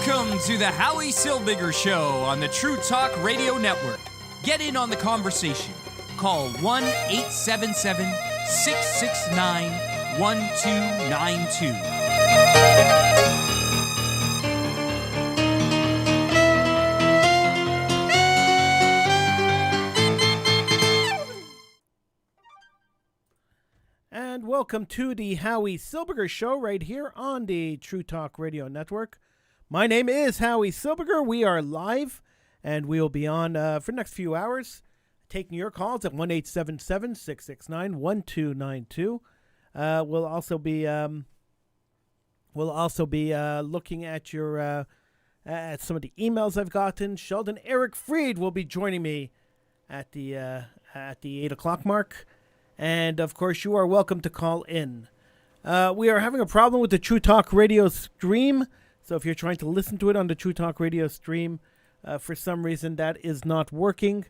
Welcome to the Howie Silbiger Show on the True Talk Radio Network. Get in on the conversation. Call 1-877-669-1292. And welcome to the Howie Silbiger Show right here on the True Talk Radio Network. My name is Howie Silbiger. We are live, and we will be on for the next few hours, taking your calls at 1-877-669-1292. We'll also be looking at your at some of the emails I've gotten. Sheldon Eric Freed will be joining me at the 8 o'clock mark. And, of course, you are welcome to call in. We are having a problem with the True Talk Radio stream. So if you're trying to listen to it on the True Talk Radio stream, for some reason that is not working.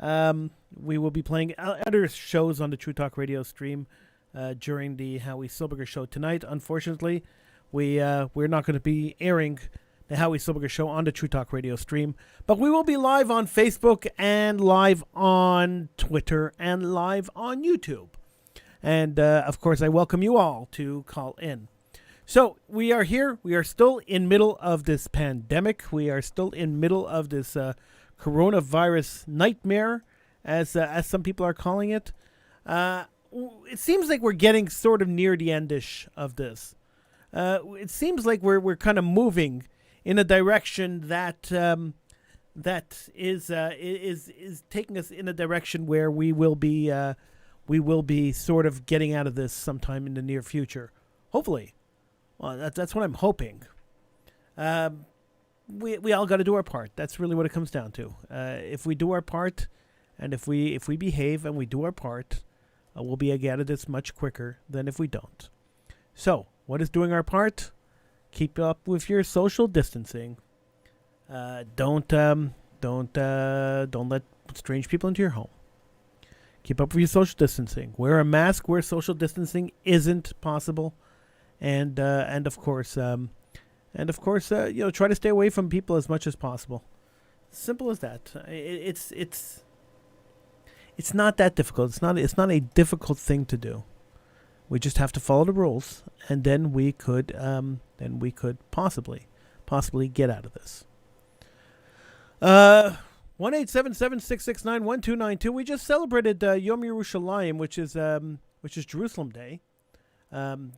We will be playing other shows on the True Talk Radio stream during the Howie Silbiger Show tonight. Unfortunately, we're not going to be airing the Howie Silbiger Show on the True Talk Radio stream. But we will be live on Facebook and live on Twitter and live on YouTube. And, of course, I welcome you all to call in. So we are here. We are still in middle of this pandemic. We are still in middle of this coronavirus nightmare, as some people are calling it. It seems like we're getting sort of near the endish of this. It seems like we're kind of moving in a direction that is taking us in a direction where we will be sort of getting out of this sometime in the near future, hopefully. Well, that's what I'm hoping. We all got to do our part. That's really what it comes down to. If we do our part, and if we behave and we do our part, we'll be out of this much quicker than if we don't. So, what is doing our part? Keep up with your social distancing. Don't let strange people into your home. Keep up with your social distancing. Wear a mask where social distancing isn't possible. And of course, try to stay away from people as much as possible. Simple as that. It's not that difficult. It's not a difficult thing to do. We just have to follow the rules, and then we could possibly get out of this. 1-877-669-1292. We just celebrated Yom Yerushalayim, which is Jerusalem Day.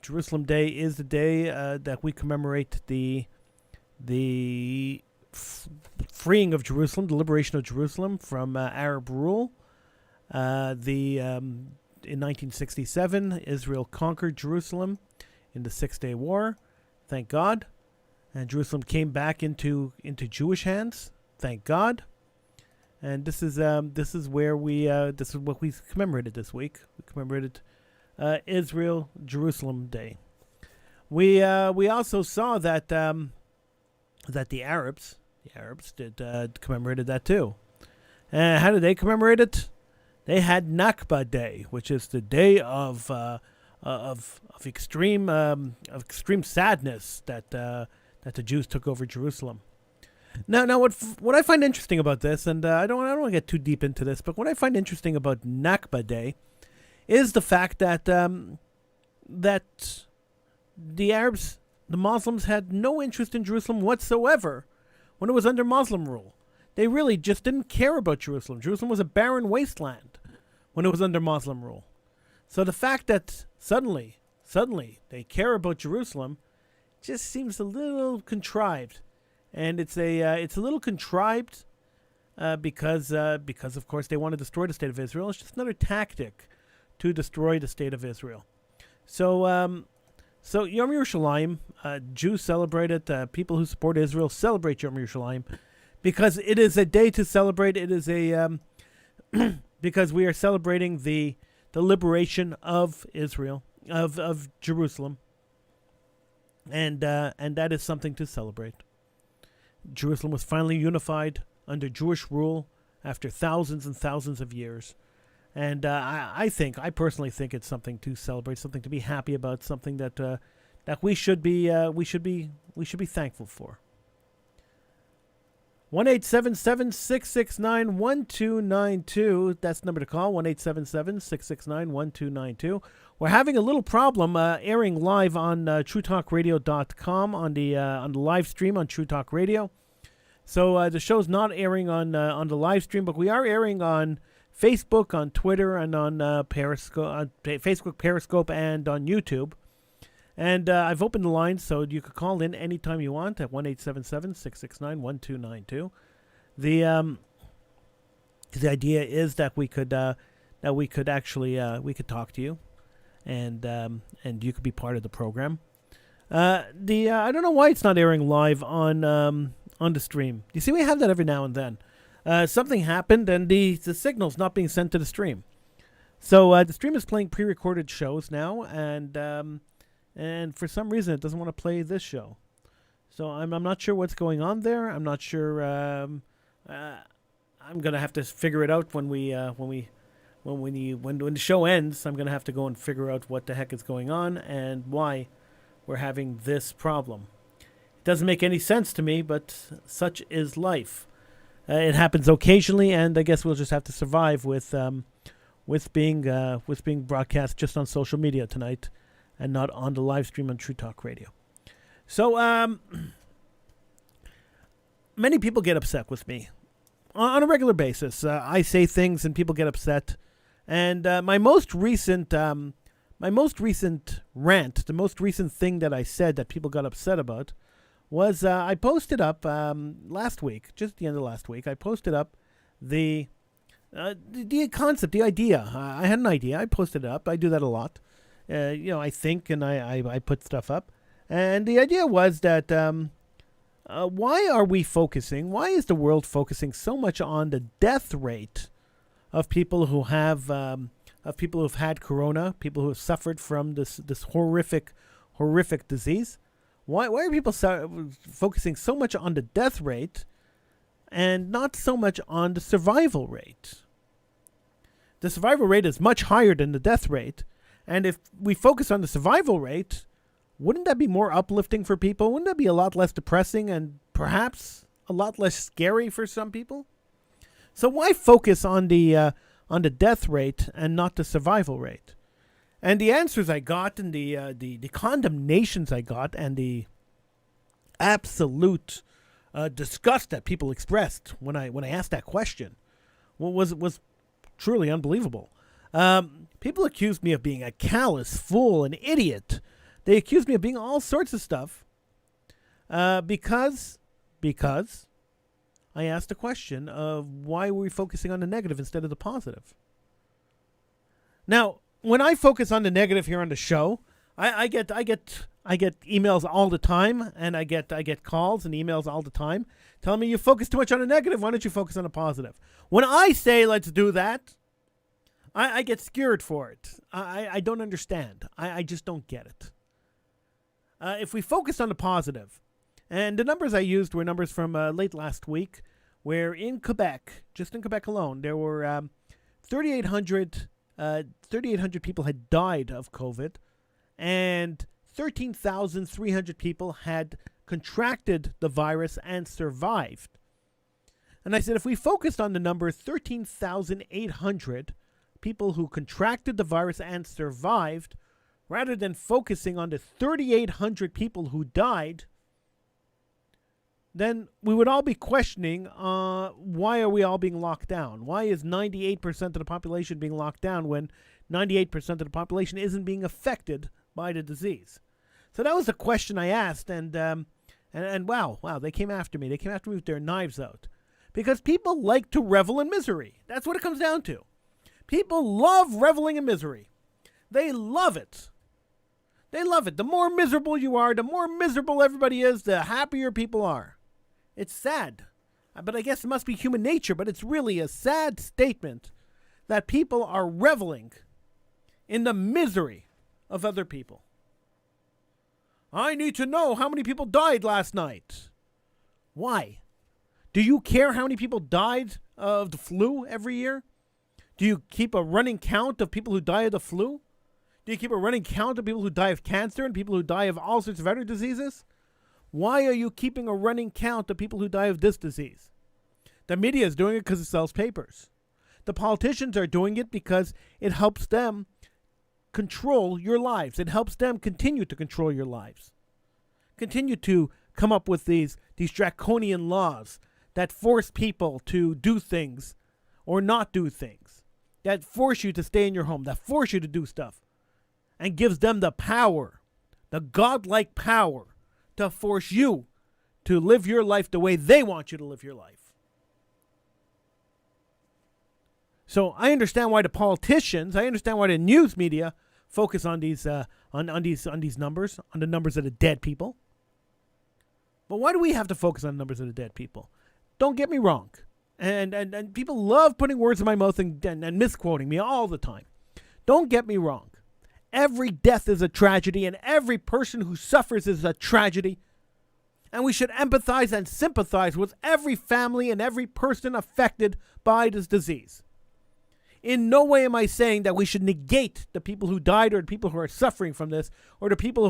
Jerusalem Day is the day that we commemorate the freeing of Jerusalem, the liberation of Jerusalem from Arab rule. In 1967, Israel conquered Jerusalem in the Six-Day War. Thank God. And Jerusalem came back into Jewish hands. Thank God. And this is what we commemorated this week. We commemorated Israel Jerusalem Day. We also saw that the Arabs commemorated that too. How did they commemorate it? They had Nakba Day, which is the day of extreme sadness that the Jews took over Jerusalem. Now, what I find interesting about this, and I don't want to get too deep into this, but what I find interesting about Nakba Day is the fact that that the Arabs, the Muslims, had no interest in Jerusalem whatsoever when it was under Muslim rule. They really just didn't care about Jerusalem. Jerusalem was a barren wasteland when it was under Muslim rule. So the fact that suddenly they care about Jerusalem just seems a little contrived, and it's a little contrived because of course they want to destroy the state of Israel. It's just another tactic to destroy the state of Israel. So Yom Yerushalayim, Jews celebrate it. People who support Israel celebrate Yom Yerushalayim because it is a day to celebrate. It is a because we are celebrating the liberation of Israel, of Jerusalem, and that is something to celebrate. Jerusalem was finally unified under Jewish rule after thousands and thousands of years. And I personally think it's something to celebrate, something to be happy about, something that we should be thankful for. 1-877-669-1292. That's the number to call, 1-877-669-1292. We're having a little problem airing live on TrueTalkRadio.com on the live stream on True Talk Radio. So the show's not airing on the live stream, but we are airing on Facebook, on Twitter, and on Periscope, Facebook, Periscope, and on YouTube. And I've opened the lines so you could call in anytime you want at 1-877-669-1292. The idea is that we could actually we could talk to you, and you could be part of the program. I don't know why it's not airing live on the stream. You see, we have that every now and then. Something happened, and the signal's not being sent to the stream. So the stream is playing pre-recorded shows now, and for some reason it doesn't want to play this show. So I'm not sure what's going on there. I'm not sure. I'm gonna have to figure it out when the show ends. I'm gonna have to go and figure out what the heck is going on and why we're having this problem. It doesn't make any sense to me, but such is life. It happens occasionally, and I guess we'll just have to survive with being broadcast just on social media tonight, and not on the live stream on True Talk Radio. So many people get upset with me on a regular basis. I say things and people get upset. And my most recent rant, the most recent thing that I said that people got upset about was I posted up last week, just at the end of last week, I posted up the concept, the idea. I had an idea. I posted it up. I do that a lot. I think and I put stuff up. And the idea was that why is the world focusing so much on the death rate of people who have who've had corona, people who have suffered from this horrific disease? Why are people focusing so much on the death rate and not so much on the survival rate? The survival rate is much higher than the death rate. And if we focus on the survival rate, wouldn't that be more uplifting for people? Wouldn't that be a lot less depressing and perhaps a lot less scary for some people? So why focus on the death rate and not the survival rate? And the answers I got, and the condemnations I got, and the absolute disgust that people expressed when I asked that question was truly unbelievable. People accused me of being a callous fool, an idiot. They accused me of being all sorts of stuff because I asked a question of why were we focusing on the negative instead of the positive. Now, when I focus on the negative here on the show, I get emails all the time, and I get calls and emails all the time telling me you focus too much on the negative. Why don't you focus on the positive? When I say let's do that, I get scared for it. I don't understand. I just don't get it. If we focus on the positive, and the numbers I used were numbers from late last week, where in Quebec, just in Quebec alone, there were 3,800 people had died of COVID, and 13,300 people had contracted the virus and survived. And I said, if we focused on the number 13,800 people who contracted the virus and survived, rather than focusing on the 3,800 people who died, then we would all be questioning why are we all being locked down? Why is 98% of the population being locked down when 98% of the population isn't being affected by the disease? So that was the question I asked, and wow, they came after me. They came after me with their knives out. Because people like to revel in misery. That's what it comes down to. People love reveling in misery. They love it. They love it. The more miserable you are, the more miserable everybody is, the happier people are. It's sad. But I guess it must be human nature, but it's really a sad statement that people are reveling in the misery of other people. I need to know how many people died last night. Why? Do you care how many people died of the flu every year? Do you keep a running count of people who die of the flu? Do you keep a running count of people who die of cancer and people who die of all sorts of other diseases? Why are you keeping a running count of people who die of this disease? The media is doing it because it sells papers. The politicians are doing it because it helps them control your lives. It helps them continue to control your lives. Continue to come up with these draconian laws that force people to do things or not do things, that force you to stay in your home, that force you to do stuff, and gives them the power, the godlike power, to force you to live your life the way they want you to live your life. So I understand why the politicians, I understand why the news media focus on these numbers, on the numbers of the dead people. But why do we have to focus on the numbers of the dead people? Don't get me wrong. And people love putting words in my mouth and misquoting me all the time. Don't get me wrong. Every death is a tragedy, and every person who suffers is a tragedy. And we should empathize and sympathize with every family and every person affected by this disease. In no way am I saying that we should negate the people who died or the people who are suffering from this or the people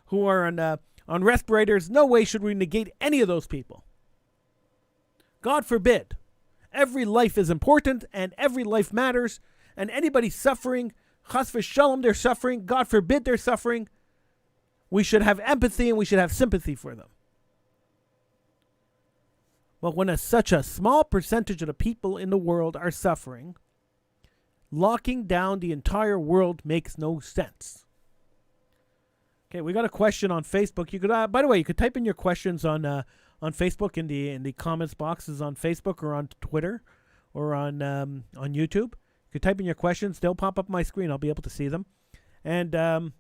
who are on respirators. No way should we negate any of those people. God forbid. Every life is important and every life matters. And anybody suffering, chas v'shalom, they're suffering, God forbid they're suffering, we should have empathy and we should have sympathy for them. But when such a small percentage of the people in the world are suffering, locking down the entire world makes no sense. Okay, we got a question on Facebook. You could, by the way, you could type in your questions on Facebook in the comments boxes on Facebook or on Twitter or on YouTube. You could type in your questions; they'll pop up my screen. I'll be able to see them, and I'll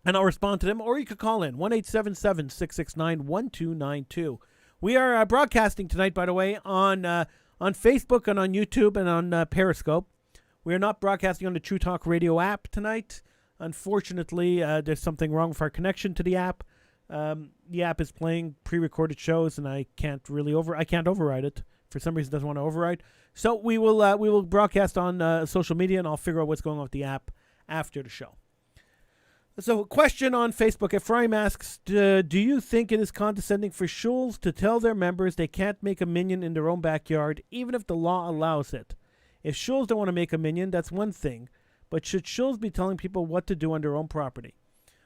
respond to them. Or you could call in 1-877-669-1292. We are broadcasting tonight, by the way, on Facebook and on YouTube and on Periscope. We are not broadcasting on the True Talk Radio app tonight. Unfortunately, there's something wrong with our connection to the app. The app is playing pre-recorded shows, and I can't override it. For some reason, it doesn't want to override. So we will broadcast on social media, and I'll figure out what's going on with the app after the show. So, a question on Facebook. Ephraim asks, do you think it is condescending for shuls to tell their members they can't make a minyan in their own backyard, even if the law allows it? If shuls don't want to make a minyan, that's one thing. But should shuls be telling people what to do on their own property?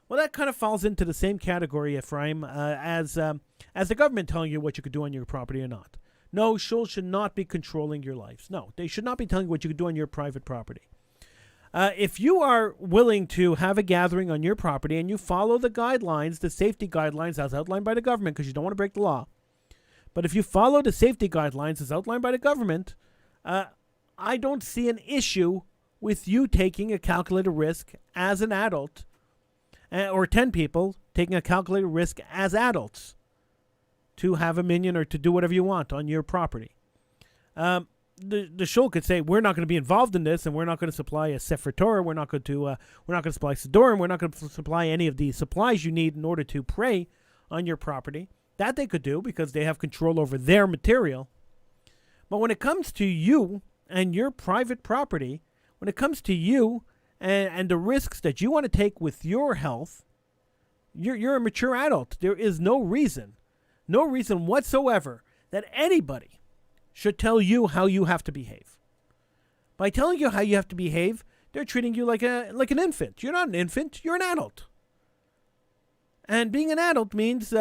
Well, that kind of falls into the same category, Ephraim, as the government telling you what you could do on your property or not. No, shuls should not be controlling your lives. No, they should not be telling you what you could do on your private property. If you are willing to have a gathering on your property and you follow the guidelines, the safety guidelines as outlined by the government, because you don't want to break the law, but if you follow the safety guidelines as outlined by the government, I don't see an issue with you taking a calculated risk as an adult, or 10 people taking a calculated risk as adults to have a minyan or to do whatever you want on your property. The shul could say, we're not going to be involved in this, and we're not going to supply a Sefer Torah, we're not going to supply Sidorim, we're not going to supply any of the supplies you need in order to pray on your property. That they could do because they have control over their material. But when it comes to you and your private property, when it comes to you and the risks that you want to take with your health, you're a mature adult. There is no reason whatsoever that anybody should tell you how you have to behave. By telling you how you have to behave, they're treating you like an infant. You're not an infant, you're an adult. And being an adult means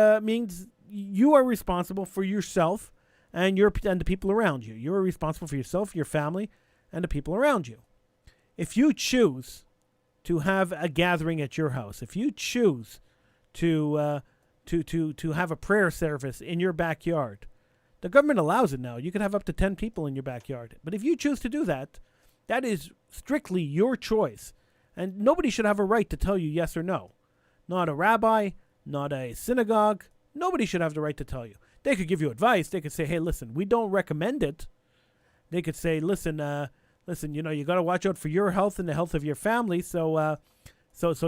you are responsible for yourself and the people around you. You're responsible for yourself, your family, and the people around you. If you choose to have a gathering at your house, if you choose to have a prayer service in your backyard, the government allows it now. You can have up to 10 people in your backyard. But if you choose to do that, that is strictly your choice. And nobody should have a right to tell you yes or no. Not a rabbi, not a synagogue. Nobody should have the right to tell you. They could give you advice. They could say, hey, listen, we don't recommend it. They could say, listen, you got to watch out for your health and the health of your family. So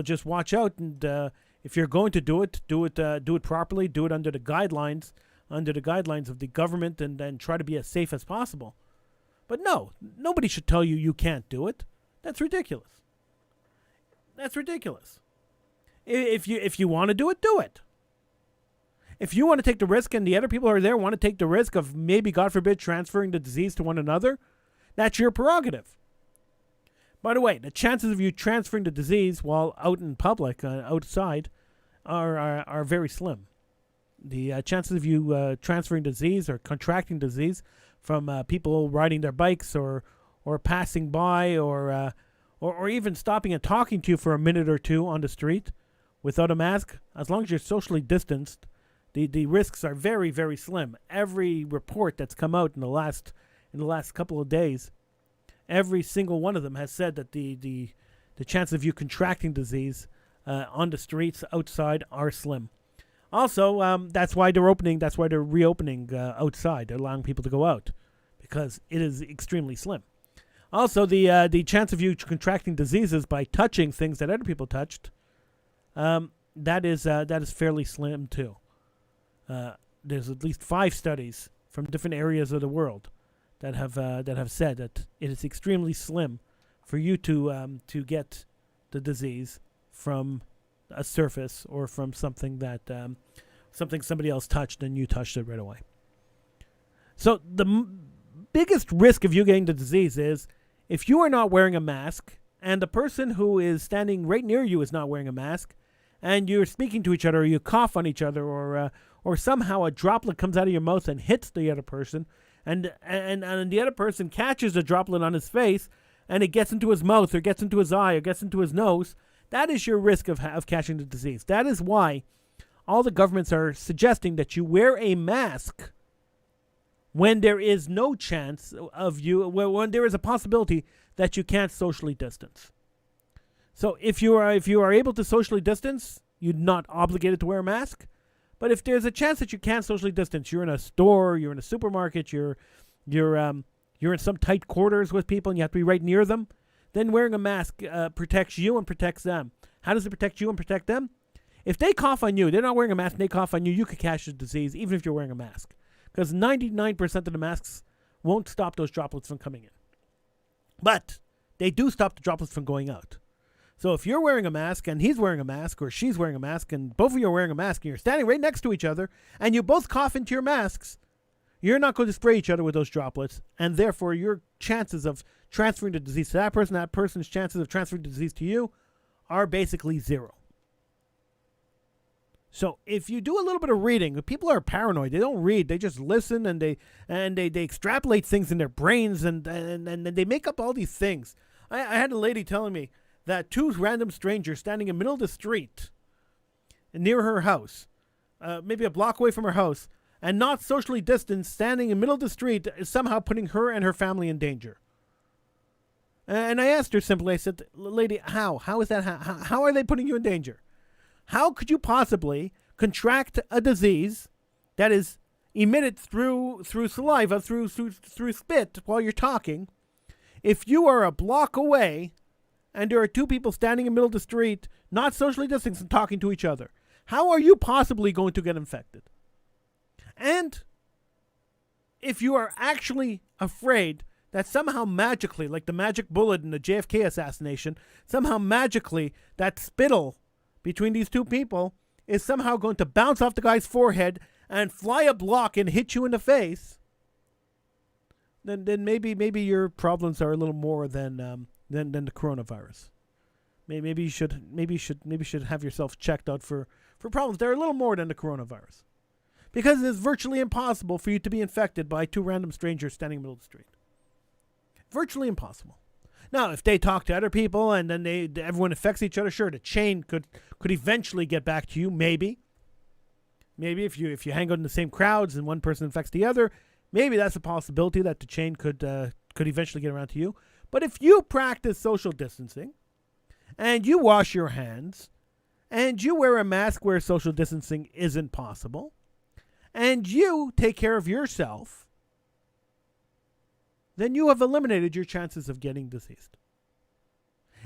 just watch out. And if you're going to do it properly. Do it under the guidelines of the government, and then try to be as safe as possible. But no, nobody should tell you can't do it. That's ridiculous. If you want to do it, do it. If you want to take the risk and the other people who are there want to take the risk of maybe, God forbid, transferring the disease to one another, that's your prerogative. By the way, the chances of you transferring the disease while out in public, outside, are very slim. The chances of you transferring disease or contracting disease from people riding their bikes or passing by or even stopping and talking to you for a minute or two on the street without a mask, as long as you're socially distanced, the risks are very, very slim. Every report that's come out in the last couple of days, every single one of them has said that the chance of you contracting disease on the streets outside are slim. Also, that's why they're reopening outside. They're allowing people to go out because it is extremely slim. Also, the chance of you contracting diseases by touching things that other people touched, that is fairly slim too. There's at least 5 studies from different areas of the world that have said that it is extremely slim for you to get the disease from a surface or from something that somebody else touched and you touched it right away. So the biggest risk of you getting the disease is if you are not wearing a mask and the person who is standing right near you is not wearing a mask, and you're speaking to each other, or you cough on each other, or somehow a droplet comes out of your mouth and hits the other person, and the other person catches the droplet on his face, and it gets into his mouth, or gets into his eye, or gets into his nose, that is your risk of catching the disease. That is why all the governments are suggesting that you wear a mask when there is no chance of you, when there is a possibility that you can't socially distance. So if you are able to socially distance, you're not obligated to wear a mask. But if there's a chance that you can't socially distance, you're in a store, you're in a supermarket, you're in some tight quarters with people, and you have to be right near them, then wearing a mask protects you and protects them. How does it protect you and protect them? If they cough on you, they're not wearing a mask, and they cough on you, you could catch the disease even if you're wearing a mask. Because 99% of the masks won't stop those droplets from coming in. But they do stop the droplets from going out. So if you're wearing a mask and he's wearing a mask or she's wearing a mask and both of you are wearing a mask and you're standing right next to each other and you both cough into your masks, you're not going to spray each other with those droplets, and therefore your chances of transferring the disease to that person's chances of transferring the disease to you are basically zero. So if you do a little bit of reading, people are paranoid. They don't read. They just listen and they extrapolate things in their brains and they make up all these things. I had a lady telling me that 2 random strangers standing in the middle of the street near her house, maybe a block away from her house, and not socially distanced, standing in the middle of the street is somehow putting her and her family in danger. And I asked her simply, I said, lady, how? How is that? How are they putting you in danger? How could you possibly contract a disease that is emitted through saliva, through spit while you're talking, if you are a block away and there are 2 people standing in the middle of the street, not socially distanced and talking to each other? How are you possibly going to get infected? And if you are actually afraid that somehow magically, like the magic bullet in the JFK assassination, somehow magically that spittle between these 2 people is somehow going to bounce off the guy's forehead and fly a block and hit you in the face, then maybe your problems are a little more than the coronavirus. Maybe you should have yourself checked out for problems that are a little more than the coronavirus, because it is virtually impossible for you to be infected by 2 random strangers standing in the middle of the street. Virtually impossible. Now, if they talk to other people and then everyone affects each other, sure, the chain could eventually get back to you. Maybe if you hang out in the same crowds and one person infects the other, maybe that's a possibility that the chain could eventually get around to you. But if you practice social distancing and you wash your hands and you wear a mask where social distancing isn't possible and you take care of yourself, then you have eliminated your chances of getting diseased.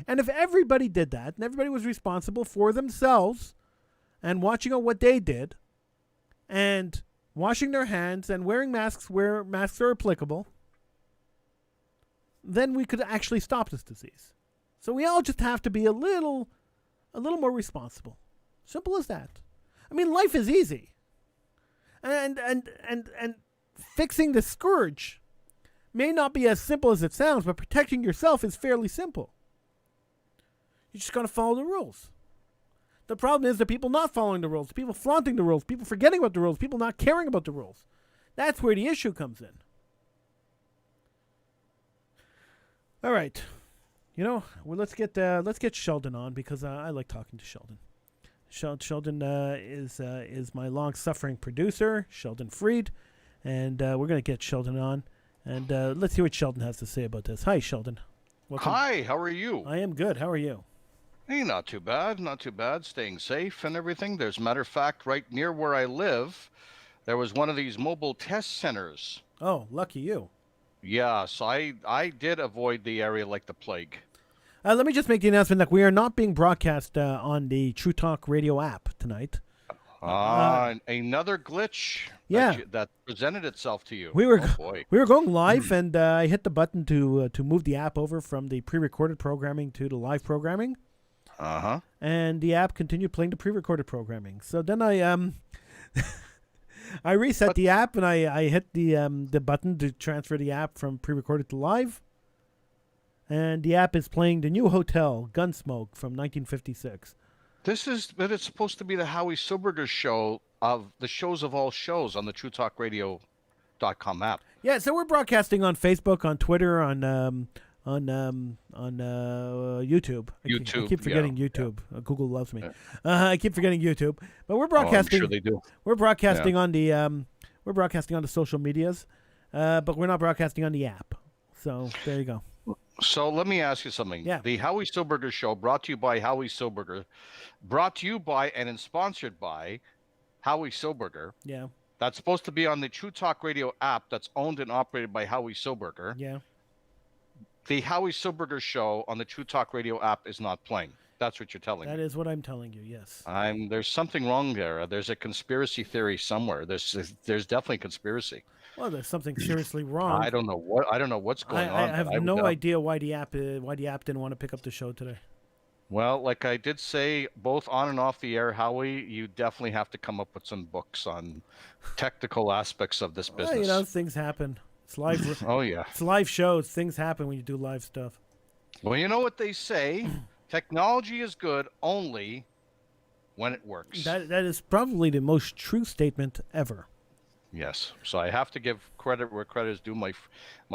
And if everybody did that, and everybody was responsible for themselves, and watching out what they did, and washing their hands, and wearing masks where masks are applicable, then we could actually stop this disease. So we all just have to be a little more responsible. Simple as that. I mean, life is easy. And fixing the scourge may not be as simple as it sounds, but protecting yourself is fairly simple. You just got to follow the rules. The problem is the people not following the rules, the people flaunting the rules, people forgetting about the rules, people not caring about the rules. That's where the issue comes in. All right. Well, let's get Sheldon on because I like talking to Sheldon. Sheldon is my long-suffering producer, Sheldon Fried, and we're going to get Sheldon on, and let's hear what Sheldon has to say about this. Hi, Sheldon. Welcome. Hi, how are you? I am good. How are you? Hey, not too bad, staying safe and everything. There's a matter of fact, right near where I live, there was one of these mobile test centers. Oh, lucky you. Yeah, so I did avoid the area like the plague. Let me just make the announcement that we are not being broadcast on the True Talk Radio app tonight. Another glitch that presented itself to you. We were going live, and I hit the button to move the app over from the pre-recorded programming to the live programming. Uh-huh. And the app continued playing the pre-recorded programming. So then I I reset the app, and I hit the button to transfer the app from pre-recorded to live. And the app is playing the new Hotel, Gunsmoke, from 1956. But it's supposed to be the Howie Silbiger show of the shows of all shows on the TrueTalkRadio.com app. Yeah, so we're broadcasting on Facebook, on Twitter, on YouTube. I keep forgetting YouTube. Yeah. Google loves me. I keep forgetting YouTube, but we're broadcasting. I'm sure they do. We're broadcasting on the social medias, but we're not broadcasting on the app. So there you go. So let me ask you something. Yeah. The Howie Silbiger Show, brought to you by Howie Silbiger, brought to you by and sponsored by Howie Silbiger. Yeah. That's supposed to be on the True Talk Radio app that's owned and operated by Howie Silbiger. Yeah. The Howie Silbiger Show on the True Talk Radio app is not playing. That's what you're telling me. That is what I'm telling you, yes. There's something wrong there. There's a conspiracy theory somewhere. There's definitely a conspiracy. Well, there's something seriously wrong. I don't know what's going on. I have no idea why the app didn't want to pick up the show today. Well, like I did say, both on and off the air, Howie, you definitely have to come up with some books on technical aspects of this business. Well, things happen. It's live. Oh yeah. It's live shows. Things happen when you do live stuff. Well, you know what they say: technology is good only when it works. That is probably the most true statement ever. Yes. So I have to give credit where credit is due. My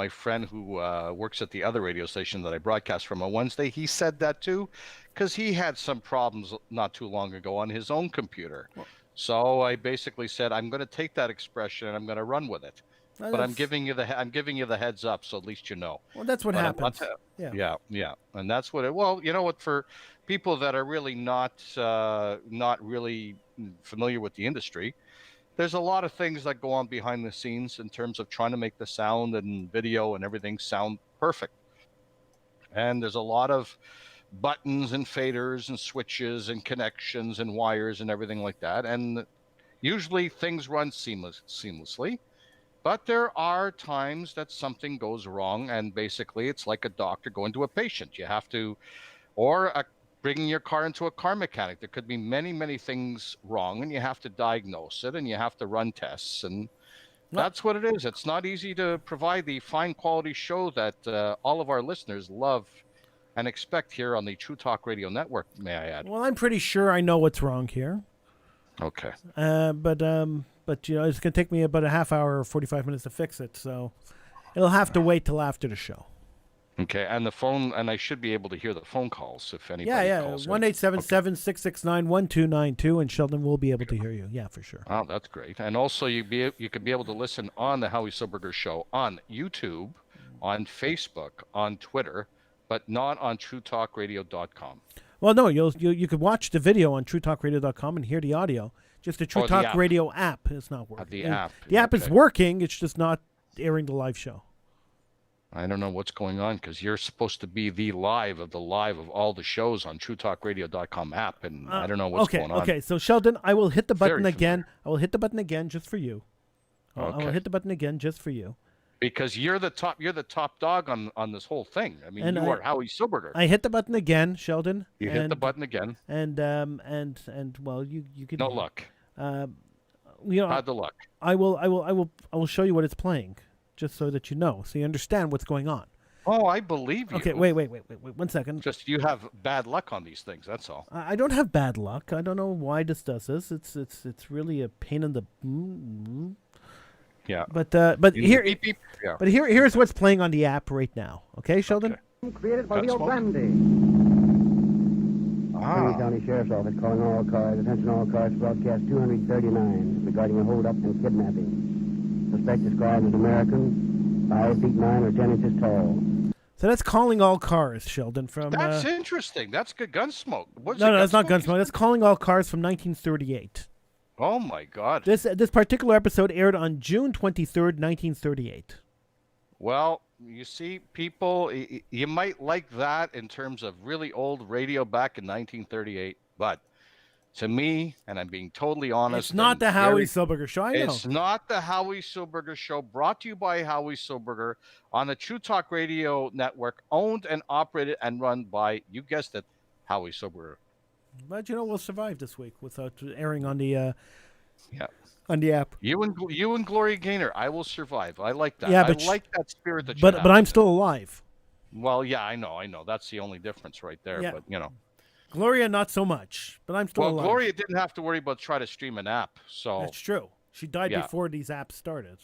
friend who works at the other radio station that I broadcast from on Wednesday, he said that too, because he had some problems not too long ago on his own computer. So I basically said, I'm going to take that expression and I'm going to run with it. Well, but I'm giving you the heads up, so at least you know. Well, that's what happens. Yeah, and that's what it. Well, you know what? For people that are really not really familiar with the industry, there's a lot of things that go on behind the scenes in terms of trying to make the sound and video and everything sound perfect. And there's a lot of buttons and faders and switches and connections and wires and everything like that. And usually things run seamlessly. But there are times that something goes wrong, and basically it's like a doctor going to a patient. You have to, bringing your car into a car mechanic. There could be many, many things wrong, and you have to diagnose it, and you have to run tests, and that's what it is. It's not easy to provide the fine quality show that all of our listeners love and expect here on the True Talk Radio Network, may I add. Well, I'm pretty sure I know what's wrong here. Okay. But it's going to take me about a half hour or 45 minutes to fix it, so it'll have to wait till after the show. Okay, and the phone, and I should be able to hear the phone calls if anybody calls. 1-877-669-1292, and Sheldon will be able to hear you. Yeah, for sure. Oh, that's great. And also, you could be able to listen on the Howie Silbiger Show on YouTube, on Facebook, on Twitter, but not on TrueTalkRadio.com. Well, no, you could watch the video on TrueTalkRadio.com and hear the audio. Just the True Talk Radio app is not working. The app. The app is working. It's just not airing the live show. I don't know what's going on because you're supposed to be the live of all the shows on TrueTalkRadio.com app, and I don't know what's going on. Okay, so Sheldon, I will hit the button again. I will hit the button again just for you. I will hit the button again just for you. Because you're the top dog on this whole thing. I mean, you are Howie Silbiger. I hit the button again, Sheldon. You hit the button again. And well, you could. No luck. How'd the luck? I will show you what it's playing, just so that you know, so you understand what's going on. Oh, I believe you. Okay, wait, 1 second. Just you have bad luck on these things. That's all. I don't have bad luck. I don't know why this does this. It's really a pain in the. Yeah. But here, Beep, beep. Yeah. but here's what's playing on the app right now. Okay, Sheldon. Okay. Created by Rio Gunsmoke? Grande. Ah. County Sheriff's Office calling all cars. Attention all cars. Broadcast 239 regarding a hold-up and kidnapping. Suspect described as American, 5 feet 9 or 10 inches tall. So that's calling all cars, Sheldon. From That's interesting. That's good Gunsmoke. no, that's not Gunsmoke. That's calling all cars from 1938. Oh my God. This particular episode aired on June 23rd, 1938. Well, you see, people, you might like that in terms of really old radio back in 1938, but to me, and I'm being totally honest, It's not and the Howie Silbiger show. I know. It's not the Howie Silbiger show, brought to you by Howie Silbiger on the True Talk Radio Network, owned and operated and run by, you guessed it, Howie Silbiger. But we'll survive this week without airing on the Yeah. on the app. You and Gloria Gaynor, I will survive. I like that. Yeah, I but like that spirit that you But have. but I'm still alive. Well, yeah, I know. That's the only difference right there. Yeah. But Gloria, not so much. But I'm still alive. Gloria didn't have to worry about trying to stream an app. So That's true. She died Yeah. before these apps started.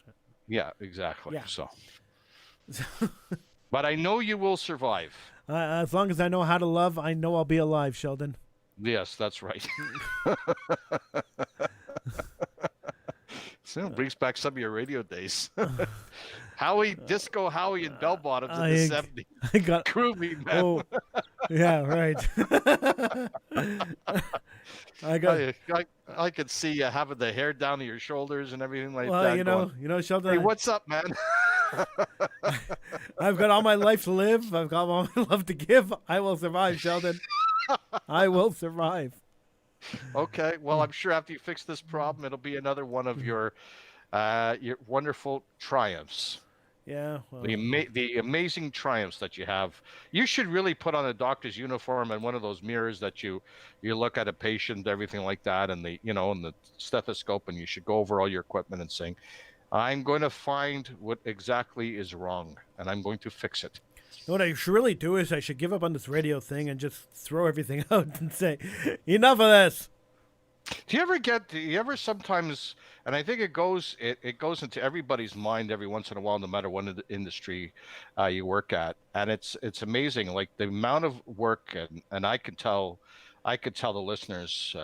yeah, exactly. Yeah. So, but I know you will survive. As long as I know how to love, I know I'll be alive, Sheldon. Yes, that's right. So it brings back some of your radio days. Disco Howie and bell bottoms in the 70s. I got. Groovy, man. Oh, yeah, right. I could see you having the hair down to your shoulders and everything like Well, that. you know, Sheldon. Hey, what's up, man? I've got all my life to live. I've got all my love to give. I will survive, Sheldon. I will survive. Okay. Well, I'm sure after you fix this problem, it'll be another one of your wonderful triumphs. Yeah. Well, The amazing triumphs that you have. You should really put on a doctor's uniform and one of those mirrors that you look at a patient, everything like that, and and the stethoscope, and you should go over all your equipment and saying, I'm going to find what exactly is wrong, and I'm going to fix it. what I should really do is I should give up on this radio thing and just throw everything out and say, enough of this. Do you ever sometimes, and I think it goes into everybody's mind every once in a while, no matter what industry you work at, and it's amazing, like the amount of work, and I could tell the listeners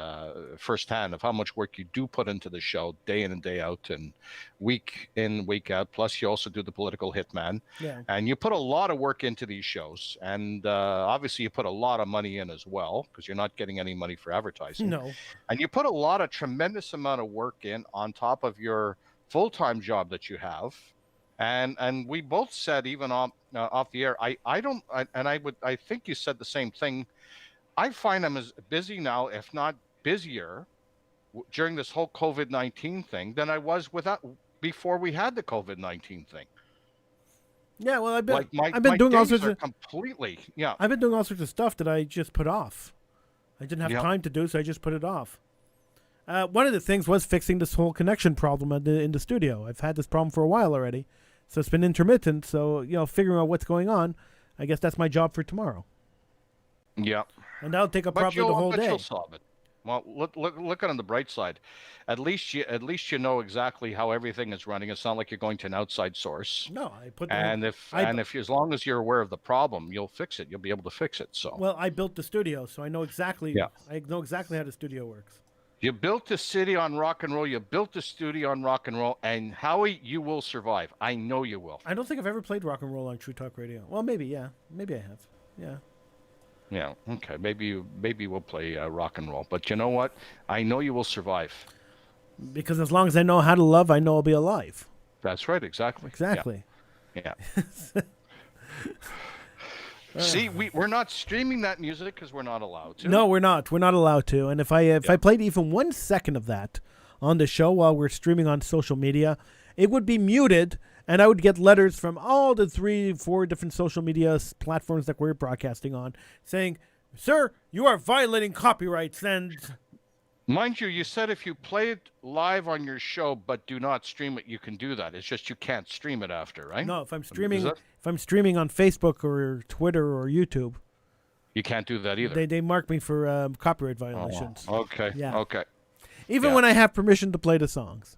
firsthand of how much work you do put into the show day in and day out and week in, week out. Plus, you also do the political hitman. Yeah. And you put a lot of work into these shows. And obviously, you put a lot of money in as well because you're not getting any money for advertising. No. And you put a tremendous amount of work in on top of your full-time job that you have. And we both said, even off the air, I think you said the same thing. I find I'm as busy now, if not busier, during this whole COVID-19 thing than I was before we had the COVID-19 thing. Yeah, well, I've been my doing all days sorts are of completely, yeah. I've been doing all sorts of stuff that I just put off. I didn't have Yeah. time to do, so I just put it off. One of the things was fixing this whole connection problem in the studio. I've had this problem for a while already, so it's been intermittent. So figuring out what's going on, I guess that's my job for tomorrow. Yeah. And that'll take up probably the whole day. You'll solve it. Well, look on the bright side. At least you know exactly how everything is running. It's not like you're going to an outside source. No, I put. As long as you're aware of the problem, you'll fix it. You'll be able to fix it. So. Well, I built the studio, so I know exactly. Yeah. I know exactly how the studio works. You built the city on rock and roll. You built the studio on rock and roll. And Howie, you will survive. I know you will. I don't think I've ever played rock and roll on True Talk Radio. Well, maybe, yeah. Maybe I have. Yeah. Yeah. Okay. Maybe we'll play rock and roll. But you know what? I know you will survive. Because as long as I know how to love, I know I'll be alive. That's right. Exactly. Exactly. Yeah. See, we're not streaming that music because we're not allowed to. No, we're not. We're not allowed to. And if I played even 1 second of that on the show while we're streaming on social media, it would be muted, and I would get letters from all the 3-4 different social media platforms that we're broadcasting on saying, "Sir, you are violating copyrights," and Mind you, you said if you play it live on your show but do not stream it, you can do that. It's just you can't stream it after, right? No, if I'm Is streaming, that? if I'm streaming on Facebook or Twitter or YouTube, You can't do that either. they mark me for copyright Oh, violations. okay. Yeah. Okay. Even yeah. when I have permission to play the songs.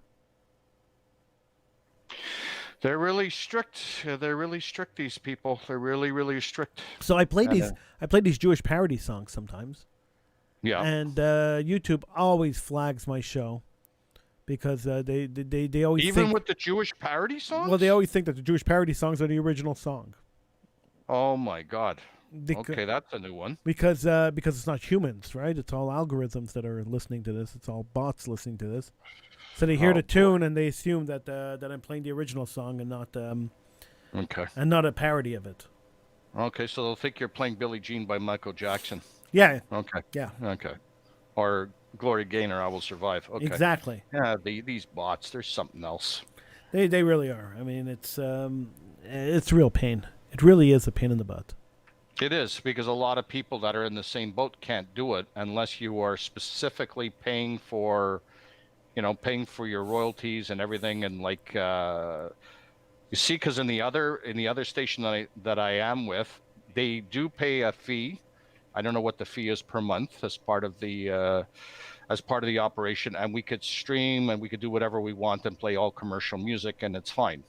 They're really strict. They're really strict. These people. They're really, really strict. So I play And, these Jewish parody songs sometimes, Yeah. and YouTube always flags my show because they always Even think, with the Jewish parody songs. well, they always think that the Jewish parody songs are the original song. Oh my God. Beca- Okay, that's a new one. Because it's not humans, right? It's all algorithms that are listening to this. It's all bots listening to this. So they hear Oh, the tune and they assume that that I'm playing the original song and Okay. not a parody of it. Okay, so they'll think you're playing Billie Jean by Michael Jackson. Yeah, Okay. yeah, Okay. Or Gloria Gaynor, I Will Survive. Okay. exactly. Yeah, these bots, there's something else. They really are. I mean, it's real pain. It really is a pain in the butt. It is, because a lot of people that are in the same boat can't do it unless you are specifically paying for your royalties and everything. And like, you see, because in the other station that I am with, they do pay a fee. I don't know what the fee is per month as part of the operation, and we could stream and we could do whatever we want and play all commercial music, and it's fine.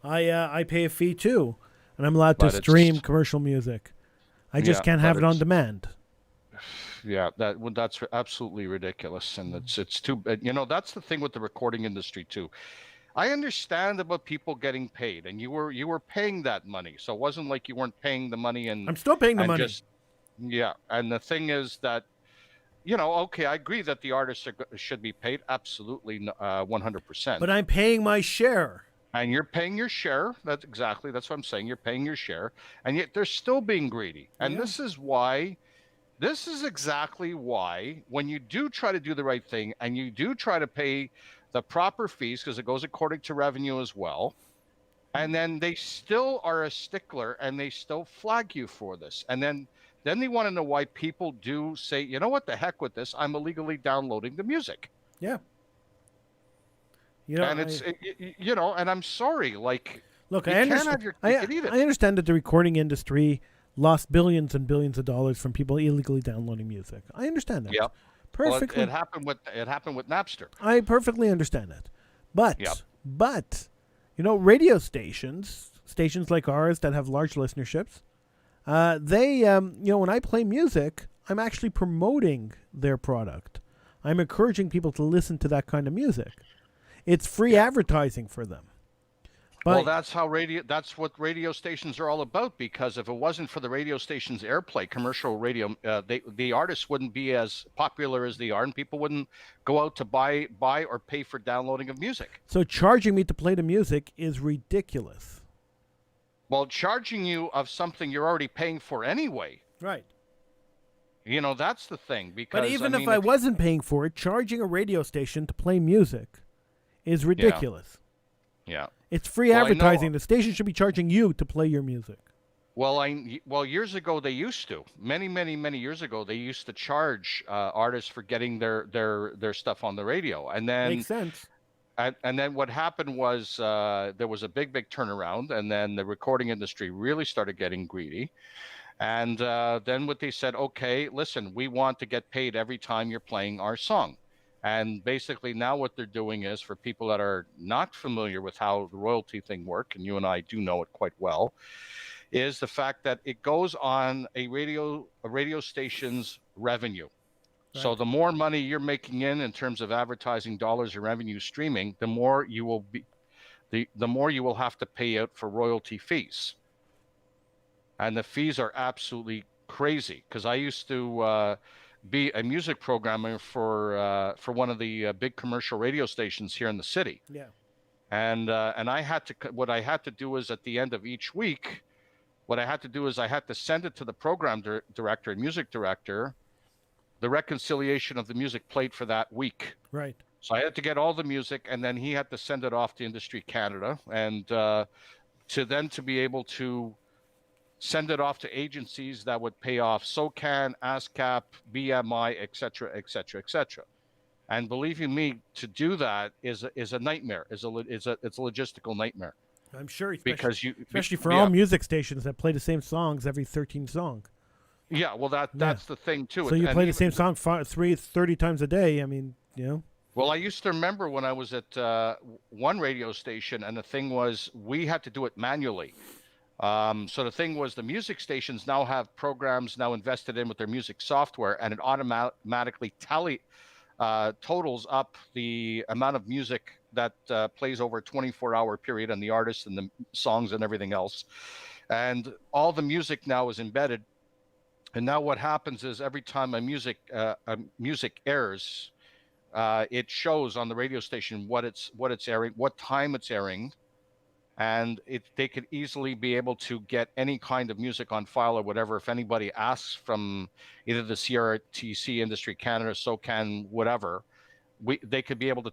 I pay a fee too, and I'm allowed to But it's- stream commercial music. I just Yeah, can't but have it on it's- demand. Yeah, that's absolutely ridiculous, and it's too. That's the thing with the recording industry too. I understand about people getting paid, and you were paying that money, so it wasn't like you weren't paying the money. And I'm still paying the and money. yeah, and the thing is that, okay, I agree that the artists should be paid, absolutely, 100%. But I'm paying my share. And you're paying your share. That's what I'm saying. You're paying your share, and yet they're still being greedy. And Yeah. this is exactly why, when you do try to do the right thing and you do try to pay the proper fees, because it goes according to revenue as well, and then they still are a stickler and they still flag you for this. And then they want to know why people do say, you know what, the heck with this, I'm illegally downloading the music. Yeah. And and I'm sorry, like, Look, you I can't understand. have your cake and eat it. I understand that the recording industry lost billions and billions of dollars from people illegally downloading music. I understand that. Yeah. Perfectly. Well, it happened with Napster. I perfectly understand that. But Yep. radio stations like ours that have large listenerships, they when I play music, I'm actually promoting their product. I'm encouraging people to listen to that kind of music. It's free advertising for them. Well, But that's what radio stations are all about, because if it wasn't for the radio station's airplay, commercial radio, the artists wouldn't be as popular as they are, and people wouldn't go out to buy or pay for downloading of music. so charging me to play the music is ridiculous. Well, charging you of something you're already paying for anyway, Right. that's the thing. Because But even mean, if I wasn't paying for it, charging a radio station to play music is ridiculous. yeah. It's free Well, I know- advertising. The station should be charging you to play your music. Well, years ago they used to. Many, many, many years ago, they used to charge artists for getting their stuff on the radio, and then Makes sense. and then what happened was there was a big turnaround, and then the recording industry really started getting greedy, and then what they said, okay, listen, we want to get paid every time you're playing our song. And basically now what they're doing is, for people that are not familiar with how the royalty thing works, and you and I do know it quite well, is the fact that it goes on a radio station's revenue. Right. So the more money you're making in terms of advertising dollars or revenue streaming, the more you will be, the more you will have to pay out for royalty fees. And the fees are absolutely crazy, because I used to be a music programmer for one of the big commercial radio stations here in the city. Yeah. And I had to, what I had to do is, at the end of each week, what I had to do is I had to send it to the program director and music director, the reconciliation of the music played for that week. Right. So I had to get all the music, and then he had to send it off to Industry Canada, and to be able to send it off to agencies that would pay off SOCAN, ASCAP, BMI, et cetera, et cetera, et cetera. And believe you me, to do that is a nightmare. It's a logistical nightmare I'm sure, because especially for all yeah, music stations that play the same songs every 13 songs. yeah. Well, Yeah. that's the thing too. So you And play the even, same song 30 times a day. I mean, you know. well, I used to remember when I was at one radio station, and the thing was we had to do it manually. So the thing was, the music stations now have programs now invested in with their music software, and it automatically totals up the amount of music that plays over a 24-hour period, and the artists and the songs and everything else. And all the music now is embedded. And now what happens is every time a music airs, it shows on the radio station what it's airing, what time it's airing, and they could easily be able to get any kind of music on file or whatever. If anybody asks from either the CRTC, Industry Canada, SOCAN, whatever, they could be able to